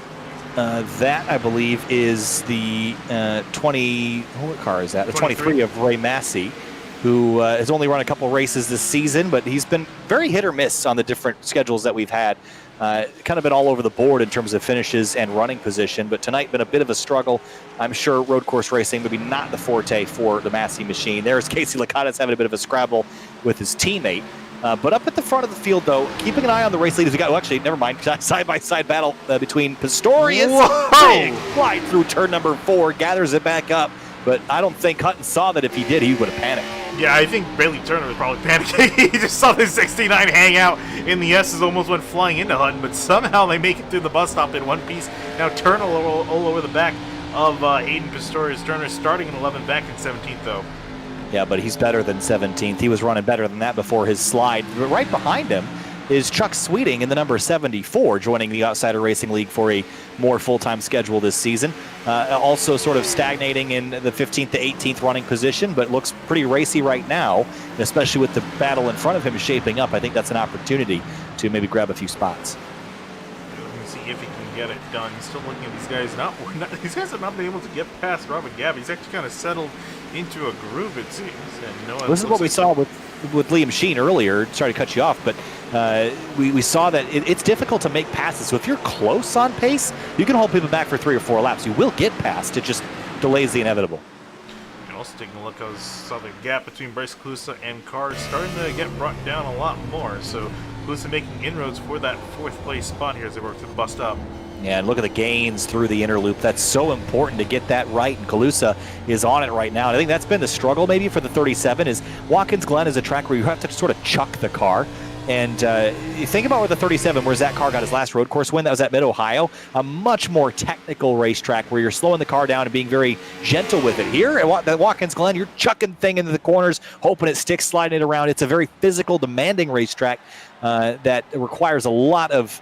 Speaker 3: that, I believe, is the 20... What car is that? The 23 of Ray Massey. who has only run a couple races this season, but he's been very hit or miss on the different schedules that we've had. Kind of been all over the board in terms of finishes and running position, but tonight been a bit of a struggle. I'm sure road course racing maybe not the forte for the Massey machine. There's Casey Licata's having a bit of a scrabble with his teammate. But up at the front of the field, though, keeping an eye on the race leaders. We got, well, actually, never mind, side-by-side battle between Pistorius. Big flight through turn number 4, gathers it back up. But I don't think Hutton saw that. If he did, he would have panicked.
Speaker 4: Yeah, I think Bailey Turner was probably panicking. He just saw the 69 hang out in the S's, almost went flying into Hutton, but somehow they make it through the bus stop in one piece. Now Turner all over the back of Aiden Pistorius. Turner starting in 11th, back in 17th, though.
Speaker 3: Yeah, but he's better than 17th. He was running better than that before his slide. But right behind him is Chuck Sweeting in the number 74, joining the Outsider Racing League for a more full-time schedule this season. Also sort of stagnating in the 15th to 18th running position, but looks pretty racy right now, especially with the battle in front of him shaping up. I think that's an opportunity to maybe grab a few spots.
Speaker 4: Let me see if he can get it done. He's still looking at these guys. These guys have not been able to get past Robin Gabb. He's actually kind of settled into a groove, it seems. And
Speaker 3: this is what we saw with Liam Sheen earlier. Sorry to cut you off, but we saw that it's difficult to make passes. So if you're close on pace, you can hold people back for 3 or 4 laps. You will get past. It just delays the inevitable.
Speaker 4: And also taking a look, I saw the gap between Bryce Colusa and Carr starting to get brought down a lot more. So Colusa making inroads for that 4th place spot here as they work to the bus stop.
Speaker 3: Yeah, and look at the gains through the inner loop. That's so important to get that right, and Colusa is on it right now. And I think that's been the struggle maybe for the 37 is Watkins Glen is a track where you have to sort of chuck the car. And you think about where the 37, where Zach Carr got his last road course win, that was at Mid-Ohio, a much more technical racetrack where you're slowing the car down and being very gentle with it. Here at Watkins Glen, you're chucking thing into the corners, hoping it sticks, sliding it around. It's a very physical, demanding racetrack that requires a lot of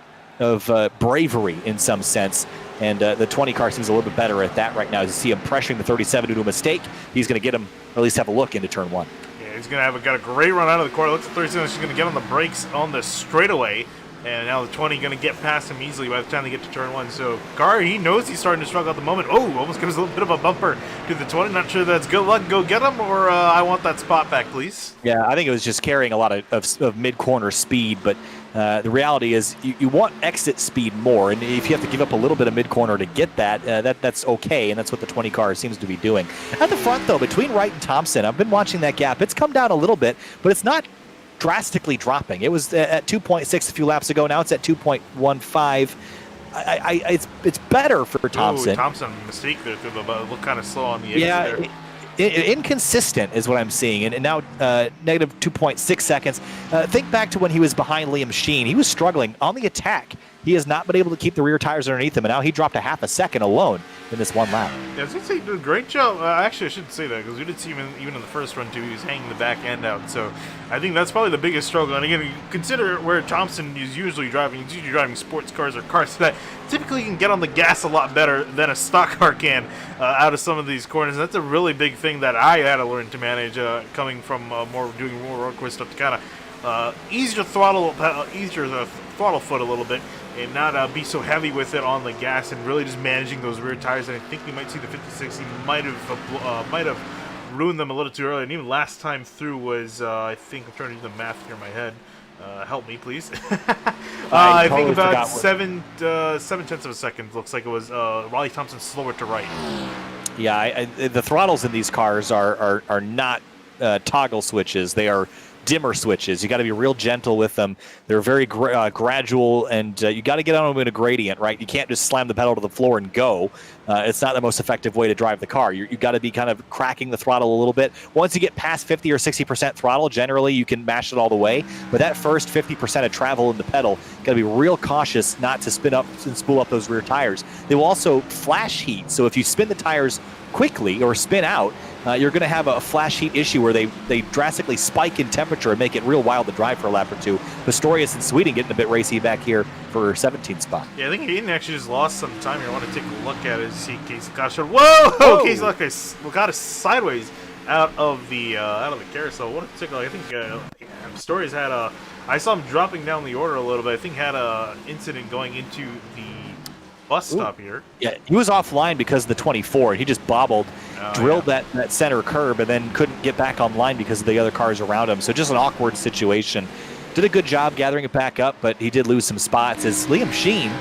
Speaker 3: bravery in some sense, and the 20 car seems a little bit better at that right now. As you see him pressuring the 37 due to a mistake, he's going to get him, or at least have a look into turn 1.
Speaker 4: Yeah, he's going to got a great run out of the corner. Looks like 37 is going to get on the brakes on the straightaway, and now the 20 going to get past him easily by the time they get to turn 1. So Carr, he knows he's starting to struggle at the moment. Oh, almost gives a little bit of a bumper to the 20. Not sure that's good luck. Go get him, or I want that spot back, please.
Speaker 3: Yeah, I think it was just carrying a lot of mid-corner speed, but the reality is you want exit speed more, and if you have to give up a little bit of mid-corner to get that, that's okay, and that's what the 20 car seems to be doing. At the front, though, between Wright and Thompson, I've been watching that gap. It's come down a little bit, but it's not drastically dropping. It was at 2.6 a few laps ago. Now it's at 2.15. It's better for Thompson.
Speaker 4: Ooh, Thompson, mistake there. Look kind of slow on the
Speaker 3: Yeah,
Speaker 4: exit there.
Speaker 3: Inconsistent is what I'm seeing, and now negative 2.6 seconds. Think back to when he was behind Liam Sheen. He was struggling on the attack. He has not been able to keep the rear tires underneath him, and now he dropped a half a second alone in this one lap.
Speaker 4: Yeah, I was going to say, he did a great job. Actually, I shouldn't say that, because we did see him even in the first run, too. He was hanging the back end out, so I think that's probably the biggest struggle. And again, consider where Thompson is usually driving. He's usually driving sports cars or cars that typically can get on the gas a lot better than a stock car can out of some of these corners. And that's a really big thing that I had to learn to manage, coming from doing more road course stuff, to kind of easier the throttle foot a little bit, and not be so heavy with it on the gas, and really just managing those rear tires. And I think we might see the 50-60 might have ruined them a little too early. And even last time through was, I think I'm trying to do the math here in my head. Help me, please. I think about 7/10 of a second. Looks like it was Raleigh Thompson slower to right.
Speaker 3: Yeah, the throttles in these cars are not toggle switches. They are dimmer switches. You got to be real gentle with them. They're very gradual, and you got to get on them in a gradient, right? You can't just slam the pedal to the floor and go. It's not the most effective way to drive the car. You got to be kind of cracking the throttle a little bit. Once you get past 50 or 60% throttle, generally you can mash it all the way. But that first 50% of travel in the pedal, got to be real cautious not to spin up and spool up those rear tires. They will also flash heat. So if you spin the tires quickly or spin out, you're going to have a flash heat issue where they drastically spike in temperature and make it real wild to drive for a lap or two. Pistorius and Sweeting getting a bit racy back here for 17th spot.
Speaker 4: Yeah, I think Aiden actually just lost some time here. I want to take a look at it. See Casey Licata. Whoa! Casey Licata sideways out of the carousel. What a particular! I think Pistorius had I saw him dropping down the order a little bit. I think had a incident going into the bus stop here.
Speaker 3: Yeah, he was offline because of the 24, and he just bobbled, drilled that center curb, and then couldn't get back online because of the other cars around him. So just an awkward situation. Did a good job gathering it back up, but he did lose some spots. As Liam Sheen,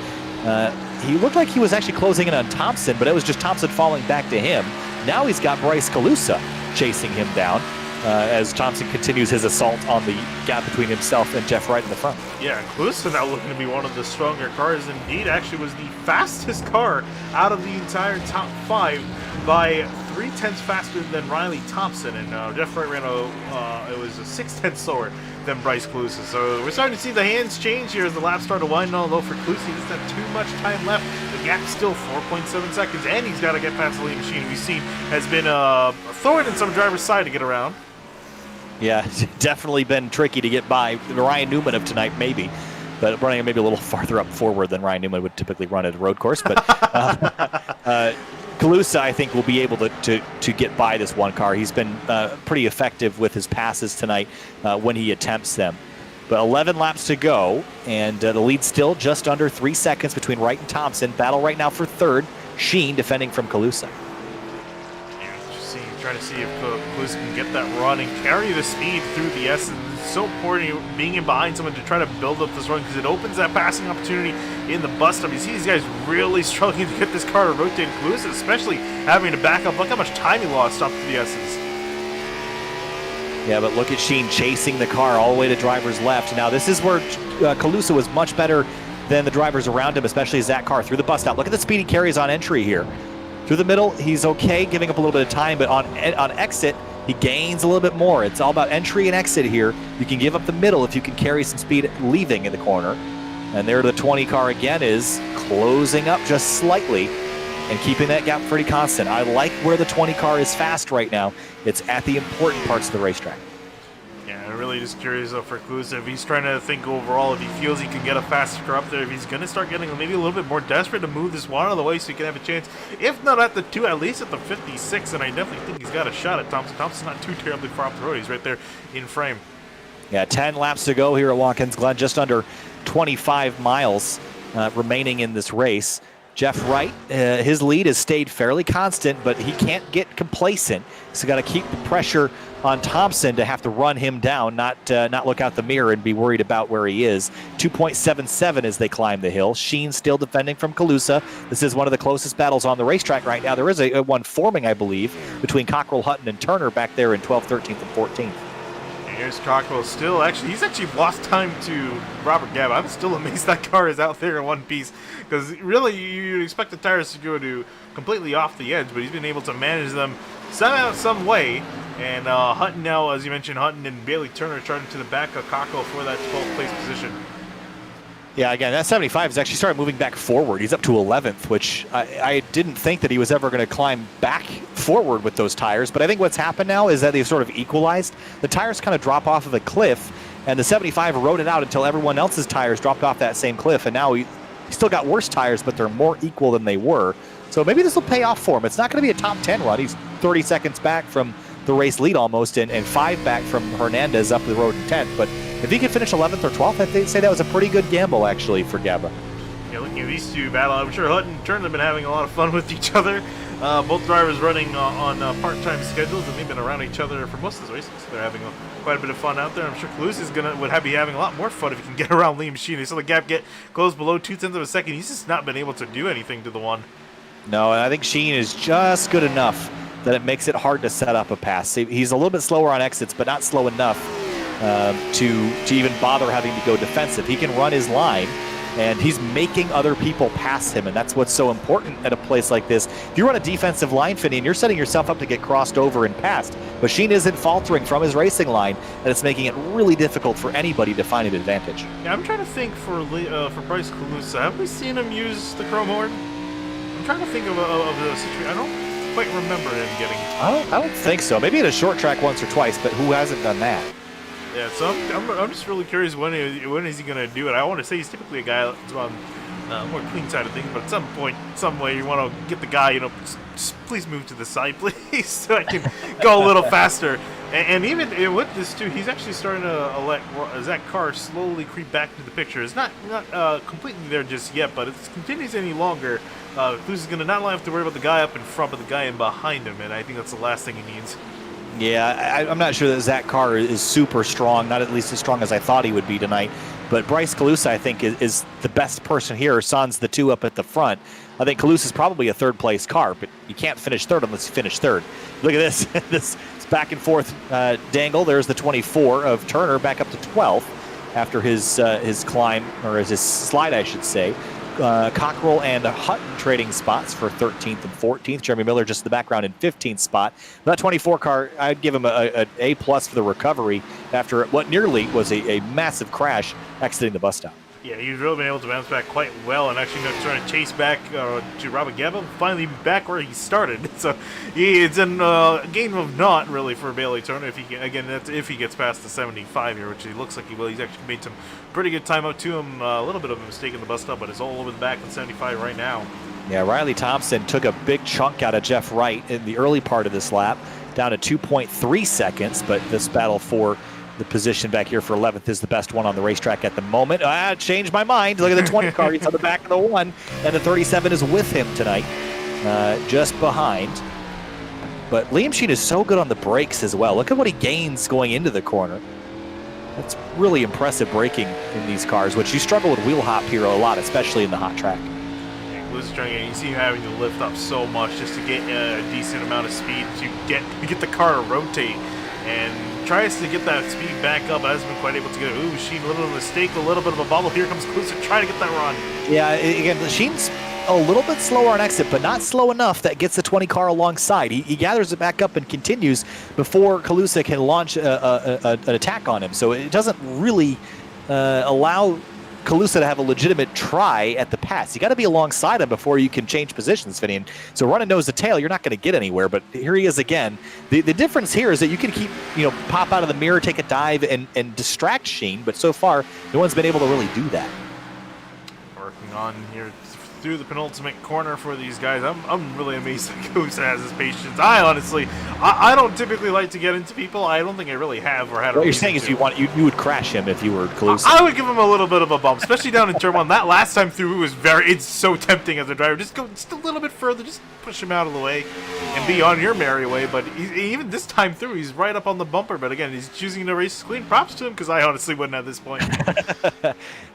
Speaker 3: he looked like he was actually closing in on Thompson, but it was just Thompson falling back to him. Now he's got Bryce Colusa chasing him down as Thompson continues his assault on the gap between himself and Jeff Wright in the front.
Speaker 4: Yeah, Colusa now looking to be one of the stronger cars. Indeed, actually was the fastest car out of the entire top 5 by 0.3 faster than Riley Thompson, and Jeff Wright ran it was a 0.6 slower than Bryce Colusa. So we're starting to see the hands change here as the laps start to wind down low for Colusa. He doesn't have too much time left. The gap's still 4.7 seconds, and he's got to get past the lead machine we've seen has been a thorn in some driver's side to get around.
Speaker 3: Yeah, definitely been tricky to get by. Ryan Newman of tonight, maybe, but running maybe a little farther up forward than Ryan Newman would typically run at a road course. But Colusa, I think, will be able to get by this one car. He's been pretty effective with his passes tonight when he attempts them. But 11 laps to go, and the lead still just under 3 seconds between Wright and Thompson. Battle right now for third. Sheen defending from Colusa.
Speaker 4: Trying to see if Colusa can get that run and carry the speed through the S. And it's so important being in behind someone to try to build up this run because it opens that passing opportunity in the bus stop. You see these guys really struggling to get this car to rotate. Colusa especially having to back up. Look how much time he lost up to the S's.
Speaker 3: Yeah, but look at Sheen chasing the car all the way to driver's left. Now this is where Colusa was much better than the drivers around him, especially as that car through the bus stop. Look at the speed he carries on entry here. Through the middle, he's okay, giving up a little bit of time, but on exit, he gains a little bit more. It's all about entry and exit here. You can give up the middle if you can carry some speed leaving in the corner. And there the 20 car again is closing up just slightly and keeping that gap pretty constant. I like where the 20 car is fast right now. It's at the important parts of the racetrack.
Speaker 4: Yeah, I'm really just curious for Colusa if he's trying to think overall, if he feels he can get a faster car up there, if he's going to start getting maybe a little bit more desperate to move this one out of the way so he can have a chance, if not at the 2, at least at the 56, and I definitely think he's got a shot at Thompson. Thompson's not too terribly far off the road. He's right there in frame.
Speaker 3: Yeah, 10 laps to go here at Watkins Glen, just under 25 miles remaining in this race. Jeff Wright, his lead has stayed fairly constant, but he can't get complacent. So got to keep the pressure on Thompson to have to run him down, not look out the mirror and be worried about where he is. 2.77 as they climb the hill. Sheen still defending from Colusa. This is one of the closest battles on the racetrack right now. There is a one forming, I believe, between Cockrell, Hutton, and Turner back there in 12th, 13th, and 14th.
Speaker 4: Here's Cockrell still, he's actually lost time to Robert Gaba. I'm still amazed that car is out there in one piece because really you'd expect the tires to go to completely off the edge, but he's been able to manage them somehow, some way. And Hutton now, as you mentioned, Hutton and Bailey Turner charging to the back of Cockrell for that 12th place position.
Speaker 3: Yeah, again, that 75 has actually started moving back forward. He's up to 11th, which I didn't think that he was ever going to climb back forward with those tires. But I think what's happened now is that they've sort of equalized. The tires kind of drop off of a cliff, and the 75 rode it out until everyone else's tires dropped off that same cliff. And now he's still got worse tires, but they're more equal than they were. So maybe this will pay off for him. It's not going to be a top 10 run. He's 30 seconds back from the race lead almost, and 5 back from Hernandez up the road in 10th. But if he could finish 11th or 12th, I'd say that was a pretty good gamble, actually, for Gaba.
Speaker 4: Yeah, looking at these two battle, I'm sure Hutton and Turner have been having a lot of fun with each other. Both drivers running on part-time schedules, and they've been around each other for most of the races. So they're having quite a bit of fun out there. I'm sure Colusa would be having a lot more fun if he can get around Liam Sheen. They saw the gap get close below 0.2 of a second. He's just not been able to do anything to the one.
Speaker 3: No, and I think Sheen is just good enough that it makes it hard to set up a pass. He's a little bit slower on exits, but not slow enough to even bother having to go defensive. He can run his line, and he's making other people pass him, and that's what's so important at a place like this. If you run a defensive line, Finney, and you're setting yourself up to get crossed over and passed, but Sheen isn't faltering from his racing line, and it's making it really difficult for anybody to find an advantage.
Speaker 4: Yeah, I'm trying to think for Bryce Colusa. Have we seen him use the chrome horn? I'm trying to think of the situation. I don't quite remember him getting.
Speaker 3: I don't think so. Maybe in a short track once or twice, but who hasn't done that?
Speaker 4: Yeah, so I'm just really curious when is he going to do it. I want to say he's typically a guy that's on more clean side of things, but at some point, some way, you want to get the guy, you know, just please move to the side, please, so I can go a little faster. And even with this too, he's actually starting to let Zach Carr slowly creep back into the picture. It's not completely there just yet, but if it continues any longer, Colusa's going to not only have to worry about the guy up in front, but the guy in behind him, and I think that's the last thing he needs.
Speaker 3: Yeah, I'm not sure that Zach Carr is super strong, not at least as strong as I thought he would be tonight. But Bryce Colusa, I think, is the best person here. Sans the two up at the front. I think Colusa's probably a third-place car, but you can't finish third unless you finish third. Look at this. This back and forth dangle. There's the 24 of Turner back up to 12th after his climb, or his slide, I should say. Cockrell and Hutton trading spots for 13th and 14th. Jeremy Miller just in the background in 15th spot. That 24 car, I'd give him an A+ for the recovery after what nearly was a massive crash exiting the bus stop.
Speaker 4: Yeah, he's really been able to bounce back quite well, and actually trying to chase back to Robert Gabba, finally back where he started. So it's a game of not really for Bailey Turner. If he that's if he gets past the 75 here, which he looks like he will. He's actually made some pretty good time out to him. A little bit of a mistake in the bus stop, but it's all over the back in 75 right now.
Speaker 3: Yeah, Riley Thompson took a big chunk out of Jeff Wright in the early part of this lap, down to 2.3 seconds. But this battle for the position back here for 11th is the best one on the racetrack at the moment. Changed my mind. Look at the 20 car. He's on the back of the 1, and the 37 is with him tonight, just behind. But Liam Sheen is so good on the brakes as well. Look at what he gains going into the corner. That's really impressive braking in these cars, which you struggle with wheel hop here a lot, especially in the hot track.
Speaker 4: You see him having to lift up so much just to get a decent amount of speed to get the car to rotate, and tries to get that speed back up, but hasn't been quite able to get it. Ooh, Sheen, a little bit of a mistake, a little bit of a bubble. Here comes Colusa trying to get that run.
Speaker 3: Yeah, again, Sheen's a little bit slower on exit, but not slow enough that gets the 20 car alongside. He gathers it back up and continues before Colusa can launch an attack on him. So it doesn't really allow Colusa to have a legitimate try at the pass. You got to be alongside him before you can change positions, Finian. So running nose to tail, you're not going to get anywhere. But here he is again. The difference here is that you can keep, pop out of the mirror, take a dive, and distract Sheen. But so far, no one's been able to really do that.
Speaker 4: Working on here through the penultimate corner for these guys. I'm really amazed that Colusa has his patience. I don't typically like to get into people. I don't think I really have or had.
Speaker 3: What you're saying is you would crash him if you were Colusa.
Speaker 4: I would give him a little bit of a bump, especially down in turn 1. That last time through it's so tempting as a driver. Just go just a little bit further, just push him out of the way and be on your merry way. But even this time through, he's right up on the bumper. But again, he's choosing to race clean. Props to him, because I honestly wouldn't at this point.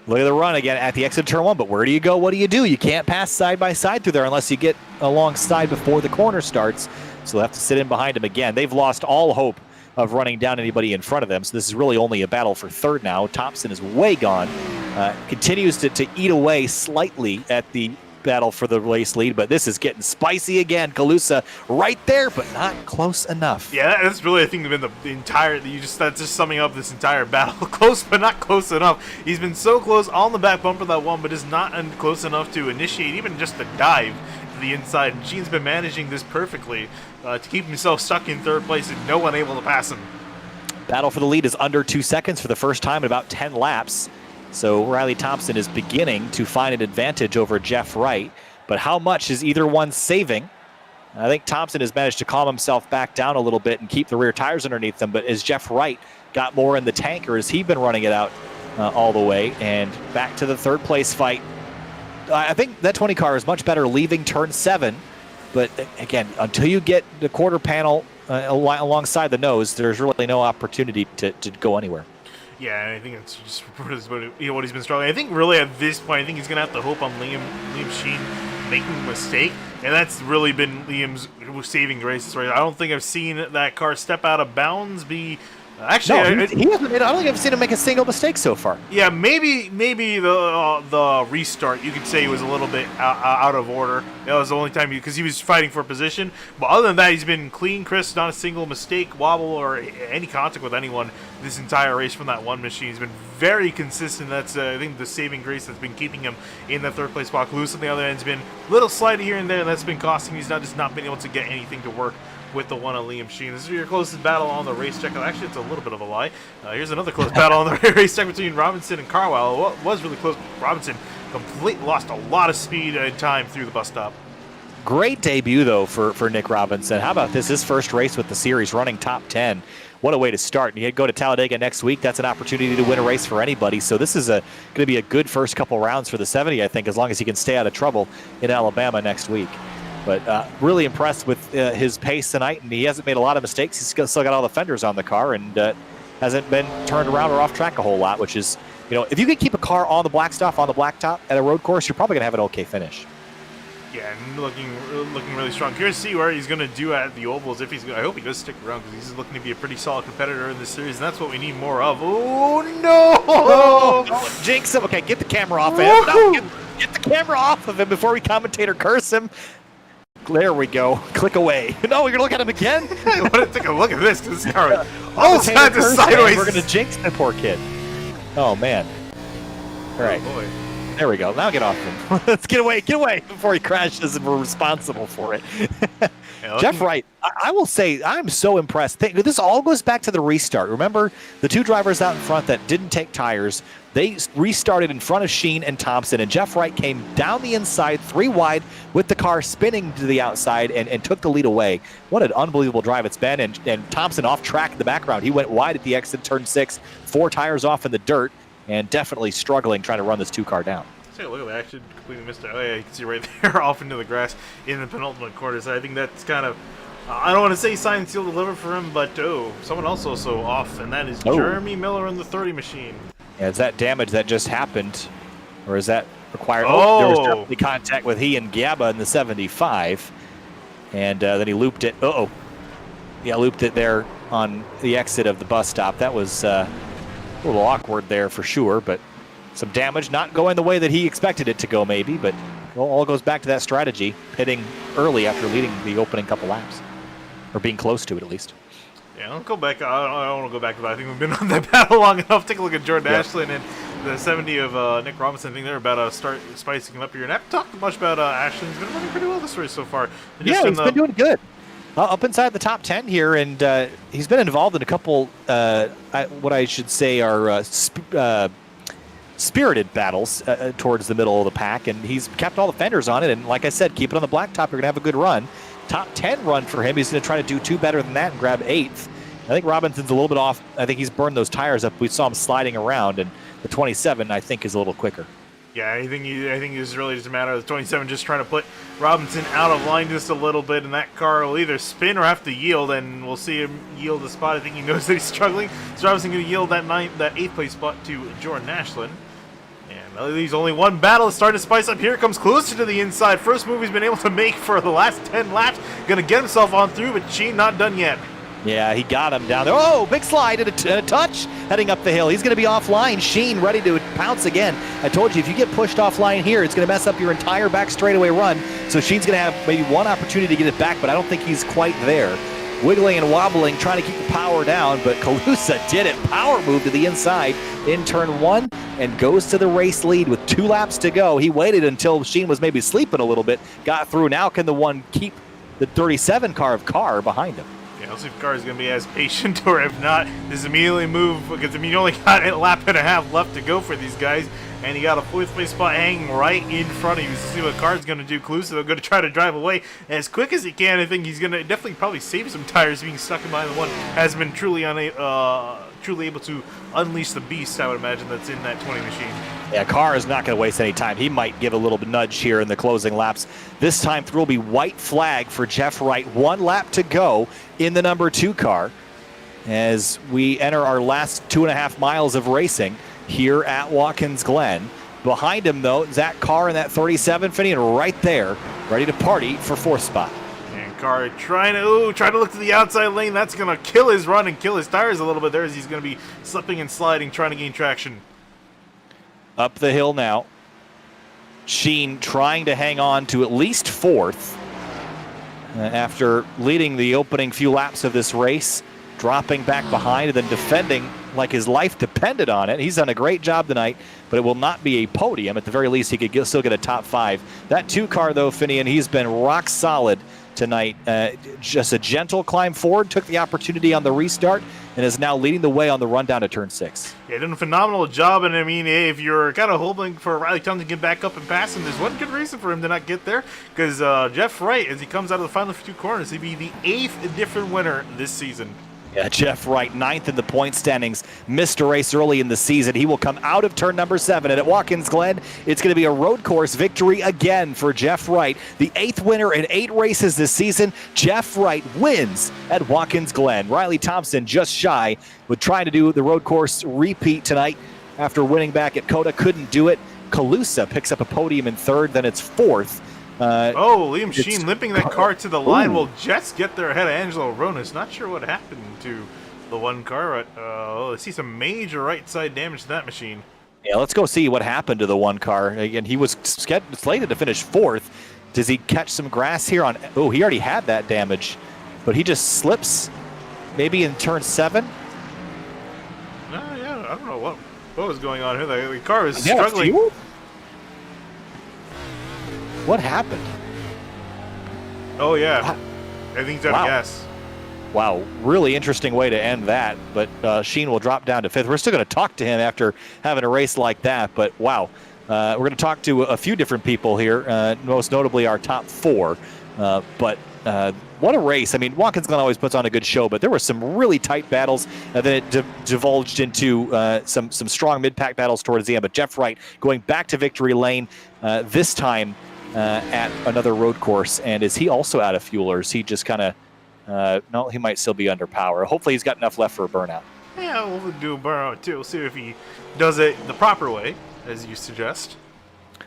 Speaker 3: Look at the run again at the exit of turn 1, but where do you go? What do? You can't pass side by side through there unless you get alongside before the corner starts. So they'll have to sit in behind him again. They've lost all hope of running down anybody in front of them, so this is really only a battle for third now. Thompson is way gone. Continues to eat away slightly at the battle for the race lead, but this is getting spicy again. Colusa right there, but not close enough.
Speaker 4: Yeah, that's really, I think, been the entire, that's just summing up this entire battle. Close, but not close enough. He's been so close on the back bumper that one, but is not close enough to initiate even just a dive to the inside. And Sheen's been managing this perfectly to keep himself stuck in third place and no one able to pass him.
Speaker 3: Battle for the lead is under 2 seconds for the first time in about 10 laps. So Riley Thompson is beginning to find an advantage over Jeff Wright. But how much is either one saving? I think Thompson has managed to calm himself back down a little bit and keep the rear tires underneath him. But as Jeff Wright got more in the tank, or has he been running it out all the way? And back to the third place fight. I think that 20 car is much better leaving turn 7. But again, until you get the quarter panel alongside the nose, there's really no opportunity to go anywhere.
Speaker 4: Yeah, I think it's just what he's been struggling. I think really at this point, I think he's going to have to hope on Liam Sheen making a mistake, and that's really been Liam's saving grace. Right? I don't think I've seen that car step out of bounds. Actually,
Speaker 3: no, he hasn't. I don't think I've seen him make a single mistake so far.
Speaker 4: Yeah, maybe the restart, you could say, was a little bit out of order. That was the only time because he was fighting for position. But other than that, he's been clean, crisp, not a single mistake, wobble, or any contact with anyone this entire race from that one machine. He's been very consistent. That's I think the saving grace that's been keeping him in the third place spot. Colusa on the other end has been a little slidey here and there, and that's been costing him. He's not been able to get anything to work with the one on Liam Sheen. This is your closest battle on the racetrack. Actually, it's a little bit of a lie. Here's another close battle on the racetrack between Robinson and Carwell. It was really close. Robinson lost a lot of speed and time through the bus stop.
Speaker 3: Great debut, though, for Nick Robinson. How about this? His first race with the series, running top 10. What a way to start. And you go to Talladega next week. That's an opportunity to win a race for anybody. So this is going to be a good first couple rounds for the 70, I think, as long as he can stay out of trouble in Alabama next week. But really impressed with his pace tonight, and he hasn't made a lot of mistakes. He's still got all the fenders on the car and hasn't been turned around or off track a whole lot, which is, if you can keep a car on the blacktop at a road course, you're probably going to have an okay finish.
Speaker 4: Yeah, and looking really strong. Curious to see where he's going to do at the ovals. I hope he does stick around, because he's looking to be a pretty solid competitor in this series, and that's what we need more of. Oh no!
Speaker 3: Oh, jinx him. Okay, get the camera off of him. No, get the camera off of him before we commentate or curse him. There we go. Click away. No, you're going to look at him again?
Speaker 4: I want to take a look at this, because this car all sides of sideways.
Speaker 3: We're going to jinx the poor kid. Oh, man. All right.
Speaker 4: Oh, boy.
Speaker 3: There we go. Now get off him. Let's get away before he crashes and we're responsible for it. Jeff Wright, I will say I'm so impressed. This all goes back to the restart. Remember the two drivers out in front that didn't take tires? They restarted in front of Sheen and Thompson, and Jeff Wright came down the inside 3 wide with the car spinning to the outside and took the lead away. What an unbelievable drive it's been. And Thompson off track in the background. He went wide at the exit, turn 6, 4 tires off in the dirt, and definitely struggling trying to run this 2-car down.
Speaker 4: Take a look at that. I actually completely missed it. Oh, yeah, you can see right there off into the grass in the penultimate quarter. So I think that's kind of, I don't want to say sign, seal, deliver for him, but someone else also off, and that is Jeremy Miller in the 30 machine.
Speaker 3: Yeah, is that damage that just happened, or is that required?
Speaker 4: Oh,
Speaker 3: there was definitely contact with he and Gabba in the 75, and then he looped it. Yeah, looped it there on the exit of the bus stop. That was a little awkward there for sure, but some damage, not going the way that he expected it to go maybe, but it all goes back to that strategy, pitting early after leading the opening couple laps, or being close to it at least.
Speaker 4: Yeah, I'll go back. I don't want to go back to that. I think we've been on that battle long enough. Take a look at Jordan Ashland and the 70 of Nick Robinson. I think they're about to start spicing him up here. And I haven't talked much about Ashland. He's been running pretty well this race so far.
Speaker 3: Yeah, he's been doing good. Up inside the top 10 here, and he's been involved in a couple, what I should say are spirited battles towards the middle of the pack, and he's kept all the fenders on it. And like I said, keep it on the blacktop, you're going to have a good run. Top 10 run for him. He's going to try to do 2 better than that and grab 8th. I think Robinson's a little bit off. I think he's burned those tires up. We saw him sliding around, and the 27, I think, is a little quicker.
Speaker 4: Yeah, I think it's really just a matter of the 27 just trying to put Robinson out of line just a little bit, and that car will either spin or have to yield, and we'll see him yield the spot. I think he knows that he's struggling. So Robinson going to yield that 8th place spot to Jordan Ashland. And there's only one battle starting to spice up. Here comes Colusa to the inside. First move he's been able to make for the last 10 laps. Going to get himself on through, but Sheen not done yet.
Speaker 3: Yeah, he got him down there. Oh, big slide and a touch heading up the hill. He's going to be offline. Sheen ready to pounce again. I told you, if you get pushed offline here, it's going to mess up your entire back straightaway run. So Sheen's going to have maybe one opportunity to get it back, but I don't think he's quite there. Wiggling and wobbling, trying to keep the power down, but Colusa did it. Power move to the inside in turn 1 and goes to the race lead with 2 laps to go. He waited until Sheen was maybe sleeping a little bit, got through. Now can the one keep the 37 car behind him?
Speaker 4: Yeah, let's see if the car is going to be as patient, or if not, this immediately move, because you only got a lap and a half left to go for these guys, and he got a 4th place spot hanging right in front of you. So see what the car's going to do. Colusa, they're going to try to drive away as quick as he can. I think he's going to definitely probably save some tires. Being stuck in behind the one has been truly able to unleash the beast, I would imagine, that's in that 20 machine.
Speaker 3: Yeah, Carr is not going to waste any time. He might give a little bit nudge here in the closing laps. This time through will be white flag for Jeff Wright. 1 lap to go in the number 2 car as we enter our last 2.5 miles of racing here at Watkins Glen. Behind him, though, Zach Carr in that 37 Finney, and right there, ready to party for 4th spot.
Speaker 4: And Carr trying to look to the outside lane. That's going to kill his run and kill his tires a little bit there, as he's going to be slipping and sliding, trying to gain traction.
Speaker 3: Up the hill now. Sheen trying to hang on to at least 4th after leading the opening few laps of this race, dropping back behind and then defending like his life depended on it. He's done a great job tonight, but it will not be a podium. At the very least, he could still get a top 5. That 2 car, though, Finian, he's been rock solid tonight. Just a gentle climb forward, took the opportunity on the restart, and is now leading the way on the run down to turn 6.
Speaker 4: Yeah, did a phenomenal job, and I mean, hey, if you're kind of hoping for Riley Thompson to get back up and pass him, there's one good reason for him to not get there, because Jeff Wright, as he comes out of the final 2 corners, he'd be the 8th different winner this season.
Speaker 3: Yeah, Jeff Wright, 9th in the point standings, missed a race early in the season. He will come out of turn number 7. And at Watkins Glen, it's going to be a road course victory again for Jeff Wright. The 8th winner in 8 races this season. Jeff Wright wins at Watkins Glen. Riley Thompson just shy with trying to do the road course repeat tonight after winning back at Coda. Couldn't do it. Colusa picks up a podium in 3rd, then it's 4th.
Speaker 4: Liam Sheen limping that car to the line.
Speaker 3: Ooh.
Speaker 4: Will Jets get there ahead of Angelo Ronas? Not sure what happened to the one car. I see some major right side damage to that machine.
Speaker 3: Yeah, let's go see what happened to the one car. Again, he was slated to finish 4th. Does he catch some grass here on? Oh, he already had that damage, but he just slips maybe in turn 7.
Speaker 4: Yeah, I don't know what was going on here. The car was struggling.
Speaker 3: Fuel? What happened?
Speaker 4: Oh, yeah. I think he's out of gas.
Speaker 3: Wow, really interesting way to end that, but Sheen will drop down to 5th. We're still going to talk to him after having a race like that, but wow. We're going to talk to a few different people here, most notably our top 4. But what a race. I mean, Watkins Glen always puts on a good show, but there were some really tight battles. Then it divulged into some strong mid-pack battles towards the end. But Jeff Wright going back to victory lane, this time at another road course. And is he also out of fuel, or is he just kind of, no, he might still be under power. Hopefully he's got enough left for a burnout.
Speaker 4: Yeah, we'll do a burnout too. We'll see if he does it the proper way, as you suggest.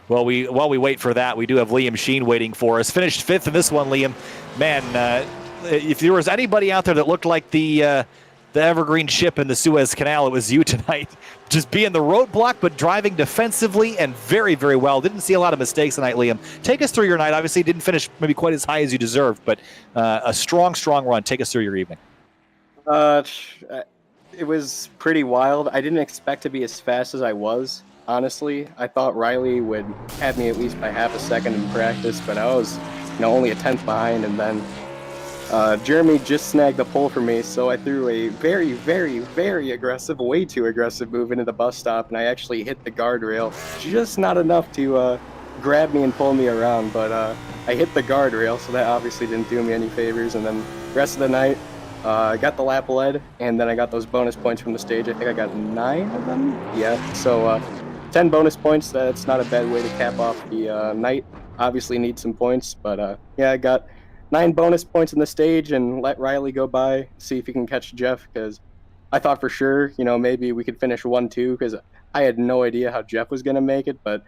Speaker 3: Well, while we wait for that, we do have Liam Sheen waiting for us. Finished 5th in this one, Liam. Man, if there was anybody out there that looked like the evergreen ship in the Suez Canal, it was you tonight. Just being the roadblock, but driving defensively and very, very well. Didn't see a lot of mistakes tonight, Liam. Take us through your night. Obviously, didn't finish maybe quite as high as you deserved, but a strong run. Take us through your evening.
Speaker 7: It was pretty wild. I didn't expect to be as fast as I was, honestly. I thought Riley would have me at least by half a second in practice, but I was only a 10th behind, and then Jeremy just snagged the pole for me, so I threw a very, very, very aggressive, way too aggressive move into the bus stop, and I actually hit the guardrail. Just not enough to grab me and pull me around, but I hit the guardrail, so that obviously didn't do me any favors. And then the rest of the night, I got the lap led, and then I got those bonus points from the stage. I think I got 9 of them. Yeah, so 10 bonus points. That's not a bad way to cap off the night. Obviously need some points, but yeah, I got 9 bonus points in the stage and let Riley go by, see if he can catch Jeff, because I thought for sure, maybe we could finish 1-2, because I had no idea how Jeff was going to make it, but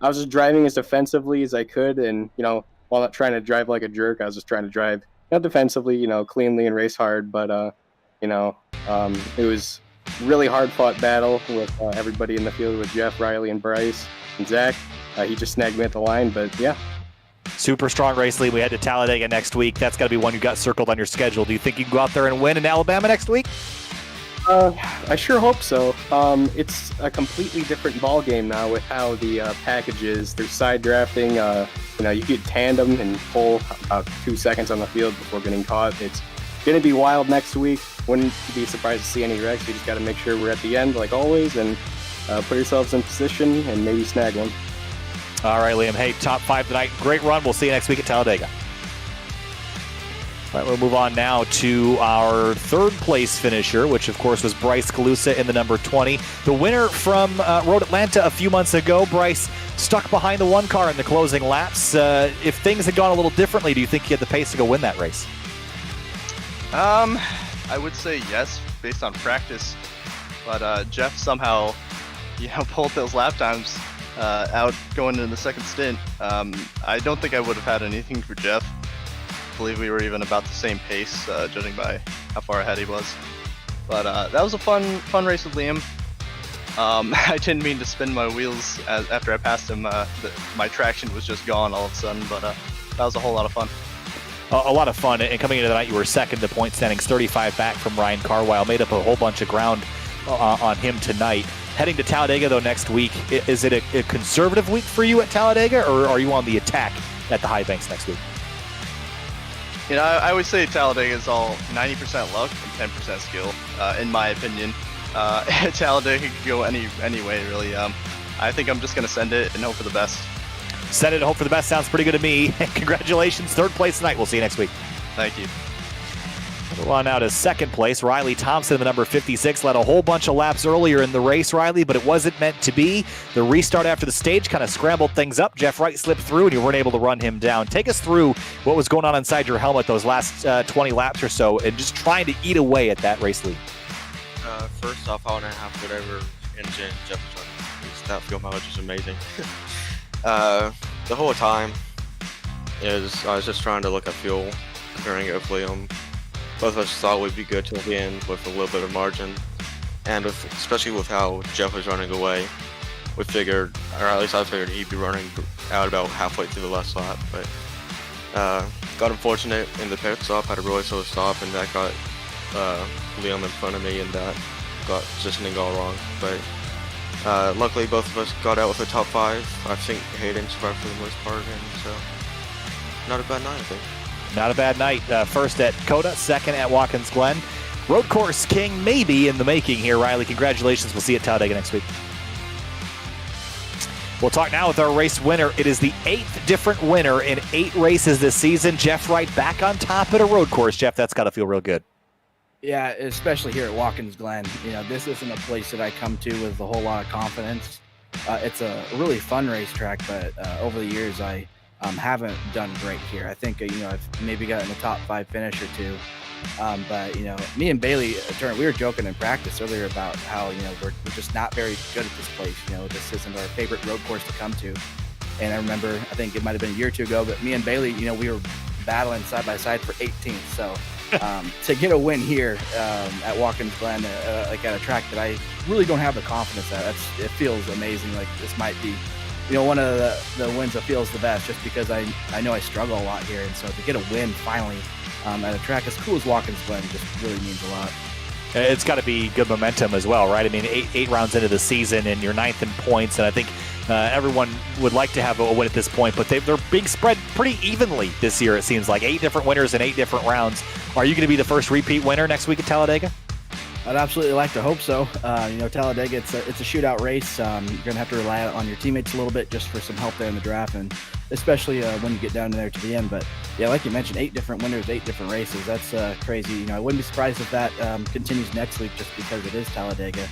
Speaker 7: I was just driving as defensively as I could, and, while not trying to drive like a jerk, I was just trying to drive, defensively, cleanly and race hard, but, it was really hard-fought battle with everybody in the field, with Jeff, Riley, and Bryce, and Zach. He just snagged me at the line, but yeah.
Speaker 3: Super strong race lead. We head to Talladega next week. That's got to be one you got circled on your schedule. Do you think you can go out there and win in Alabama next week?
Speaker 7: I sure hope so. It's a completely different ball game now with how the package is. There's side drafting. You get tandem and pull about 2 seconds on the field before getting caught. It's going to be wild next week. Wouldn't be surprised to see any wrecks. We just got to make sure we're at the end like always and put ourselves in position and maybe snag one.
Speaker 3: All right, Liam. Hey, top 5 tonight. Great run. We'll see you next week at Talladega. All right, we'll move on now to our 3rd place finisher, which of course was Bryce Colusa in the number 20. The winner from Road Atlanta a few months ago. Bryce stuck behind the 1 car in the closing laps. If things had gone a little differently, do you think he had the pace to go win that race?
Speaker 8: I would say yes, based on practice. But Jeff somehow, pulled those lap times out going into the second stint. I don't think I would have had anything for Jeff. I believe we were even about the same pace, judging by how far ahead he was. But that was a fun race with Liam. I didn't mean to spin my wheels after I passed him. My traction was just gone all of a sudden, but that was a whole lot of fun.
Speaker 3: A lot of fun, and coming into the night, you were 2nd to point standings, 35 back from Ryan Carwile, made up a whole bunch of ground on him tonight. Heading to Talladega, though, next week, is it a conservative week for you at Talladega, or are you on the attack at the high banks next week?
Speaker 8: You know, I always say Talladega is all 90% luck and 10% skill, in my opinion. Talladega could go any way, really. I think I'm just going to send it and hope for the best.
Speaker 3: Send it and hope for the best sounds pretty good to me. Congratulations, third place tonight. We'll see you next week.
Speaker 8: Thank you.
Speaker 3: We'll on now to second place. Riley Thompson, the number 56, led a whole bunch of laps earlier in the race, Riley, but it wasn't meant to be. The restart after the stage kind of scrambled things up. Jeff Wright slipped through, and you weren't able to run him down. Take us through what was going on inside your helmet those last 20 laps or so, and just trying to eat away at that race lead.
Speaker 9: First off, I want to have whatever engine Jeff was running. That fuel mileage is amazing. The whole time I was just trying to look at fuel, comparing it with Liam. Both of us thought we'd be good till the end with a little bit of margin, and especially with how Jeff was running away, we figured, or at least I figured, he'd be running out about halfway through the last lap. But got unfortunate in the pit stop, had a really slow stop, and that got Liam in front of me, and that got positioning all wrong. But luckily, both of us got out with a top 5. I think Hayden survived for the most part, and so not a bad night, I think.
Speaker 3: Not a bad night. First at Coda, second at Watkins Glen. Road course king maybe in the making here, Riley. Congratulations. We'll see you at Talladega next week. We'll talk now with our race winner. It is the 8th different winner in 8 races this season. Jeff Wright back on top at a road course. Jeff, that's got to feel real good.
Speaker 10: Yeah, especially here at Watkins Glen. You know, this isn't a place that I come to with a whole lot of confidence. It's a really fun racetrack, but over the years I haven't done great here. I think, I've maybe gotten a top 5 finish or 2. But, me and Bailey, we were joking in practice earlier about how, we're just not very good at this place. This isn't our favorite road course to come to. And I remember, I think it might have been a year or 2 ago, but me and Bailey, we were battling side by side for 18th. So to get a win here at Watkins Glen, like at a track that I really don't have the confidence at, it feels amazing. Like this might be one of the wins that feels the best, just because I know I struggle a lot here. And so to get a win finally at a track as cool as Watkins Glen just really means a lot.
Speaker 3: It's got to be good momentum as well, right? I mean, eight rounds into the season and you're 9th in points, and I think everyone would like to have a win at this point, but they're being spread pretty evenly this year, it seems like. 8 different winners in 8 different rounds. Are you going to be the first repeat winner next week at Talladega?
Speaker 10: I'd absolutely like to hope so. Talladega, it's a shootout race. You're going to have to rely on your teammates a little bit just for some help there in the draft, and especially when you get down there to the end. But yeah, like you mentioned, 8 different winners, 8 different races. That's crazy. I wouldn't be surprised if that continues next week just because it is Talladega.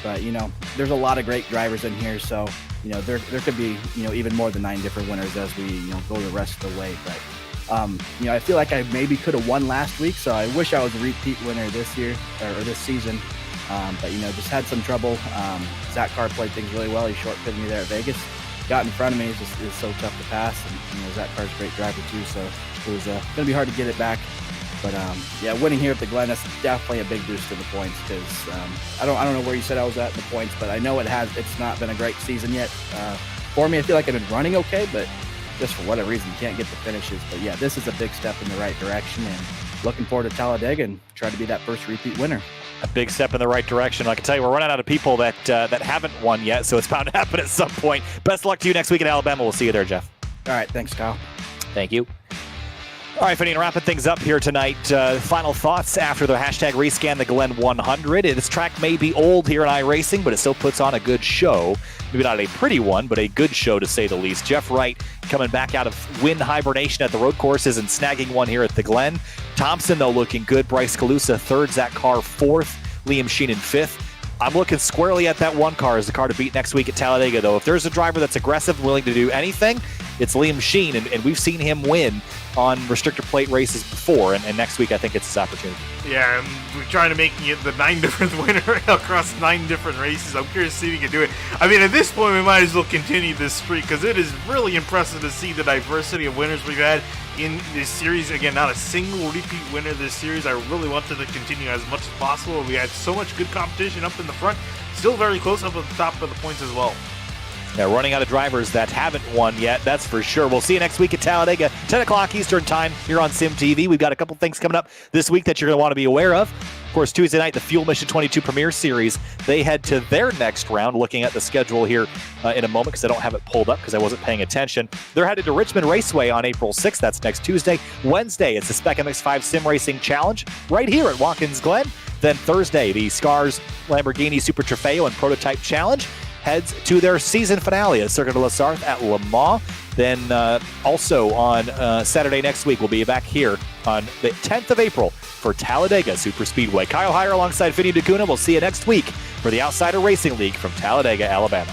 Speaker 10: But there's a lot of great drivers in here, so there could be even more than 9 different winners as we go the rest of the way. But I feel like I maybe could have won last week, so I wish I was a repeat winner this year or this season. But just had some trouble. Zach Carr played things really well. He short-pitted me there at Vegas. Got in front of me. It's so tough to pass, and Zach Carr's a great driver too. So it was going to be hard to get it back. But winning here at the Glen, that's definitely a big boost to the points, because I don't know where you said I was at in the points, but I know it's not been a great season yet. For me, I feel like I've been running okay, but just for whatever reason, you can't get the finishes. But yeah, this is a big step in the right direction, and looking forward to Talladega and try to be that first repeat winner.
Speaker 3: A big step in the right direction. I can tell you, we're running out of people that haven't won yet, so it's bound to happen at some point. Best of luck to you next week in Alabama. We'll see you there, Jeff.
Speaker 10: All right, thanks, Kyle.
Speaker 3: Thank you. All right, Fanine, wrapping things up here tonight. Final thoughts after the hashtag rescan the Glen 100. This track may be old here in iRacing, but it still puts on a good show. Maybe not a pretty one, but a good show to say the least. Jeff Wright coming back out of win hibernation at the road courses and snagging one here at the Glen. Thompson, though, looking good. Bryce Colusa, 3rd. Zach Carr, 4th. Liam Sheen in 5th. I'm looking squarely at that 1 car as the car to beat next week at Talladega, though. If there's a driver that's aggressive, willing to do anything, it's Liam Sheen, and we've seen him win on restrictor plate races before, and next week I think it's his opportunity.
Speaker 4: Yeah, and we're trying to make it the 9 different winner across 9 different races. I'm curious to see if he can do it. I mean, at this point, we might as well continue this streak, because it is really impressive to see the diversity of winners we've had in this series. Again, not a single repeat winner this series. I really wanted to continue as much as possible. We had so much good competition up in the front. Still very close up at the top of the points as well.
Speaker 3: Yeah, running out of drivers that haven't won yet, that's for sure. We'll see you next week at Talladega, 10 o'clock Eastern Time here on Sim TV. We've got a couple things coming up this week that you're going to want to be aware of. Of course, Tuesday night, the Fuel Mission 22 Premier Series, they head to their next round. Looking at the schedule here in a moment because I don't have it pulled up because I wasn't paying attention. They're headed to Richmond Raceway on April 6th. That's next Tuesday. Wednesday, it's the Spec MX-5 Sim Racing Challenge right here at Watkins Glen. Then Thursday, the Scars Lamborghini Super Trofeo and Prototype Challenge heads to their season finale at Circuit de la Sarthe at Le Mans. Then also on Saturday next week, we'll be back here on the 10th of April for Talladega Super Speedway. Kyle Heyer alongside Vinny DeCuna. We'll see you next week for the Outsider Racing League from Talladega, Alabama.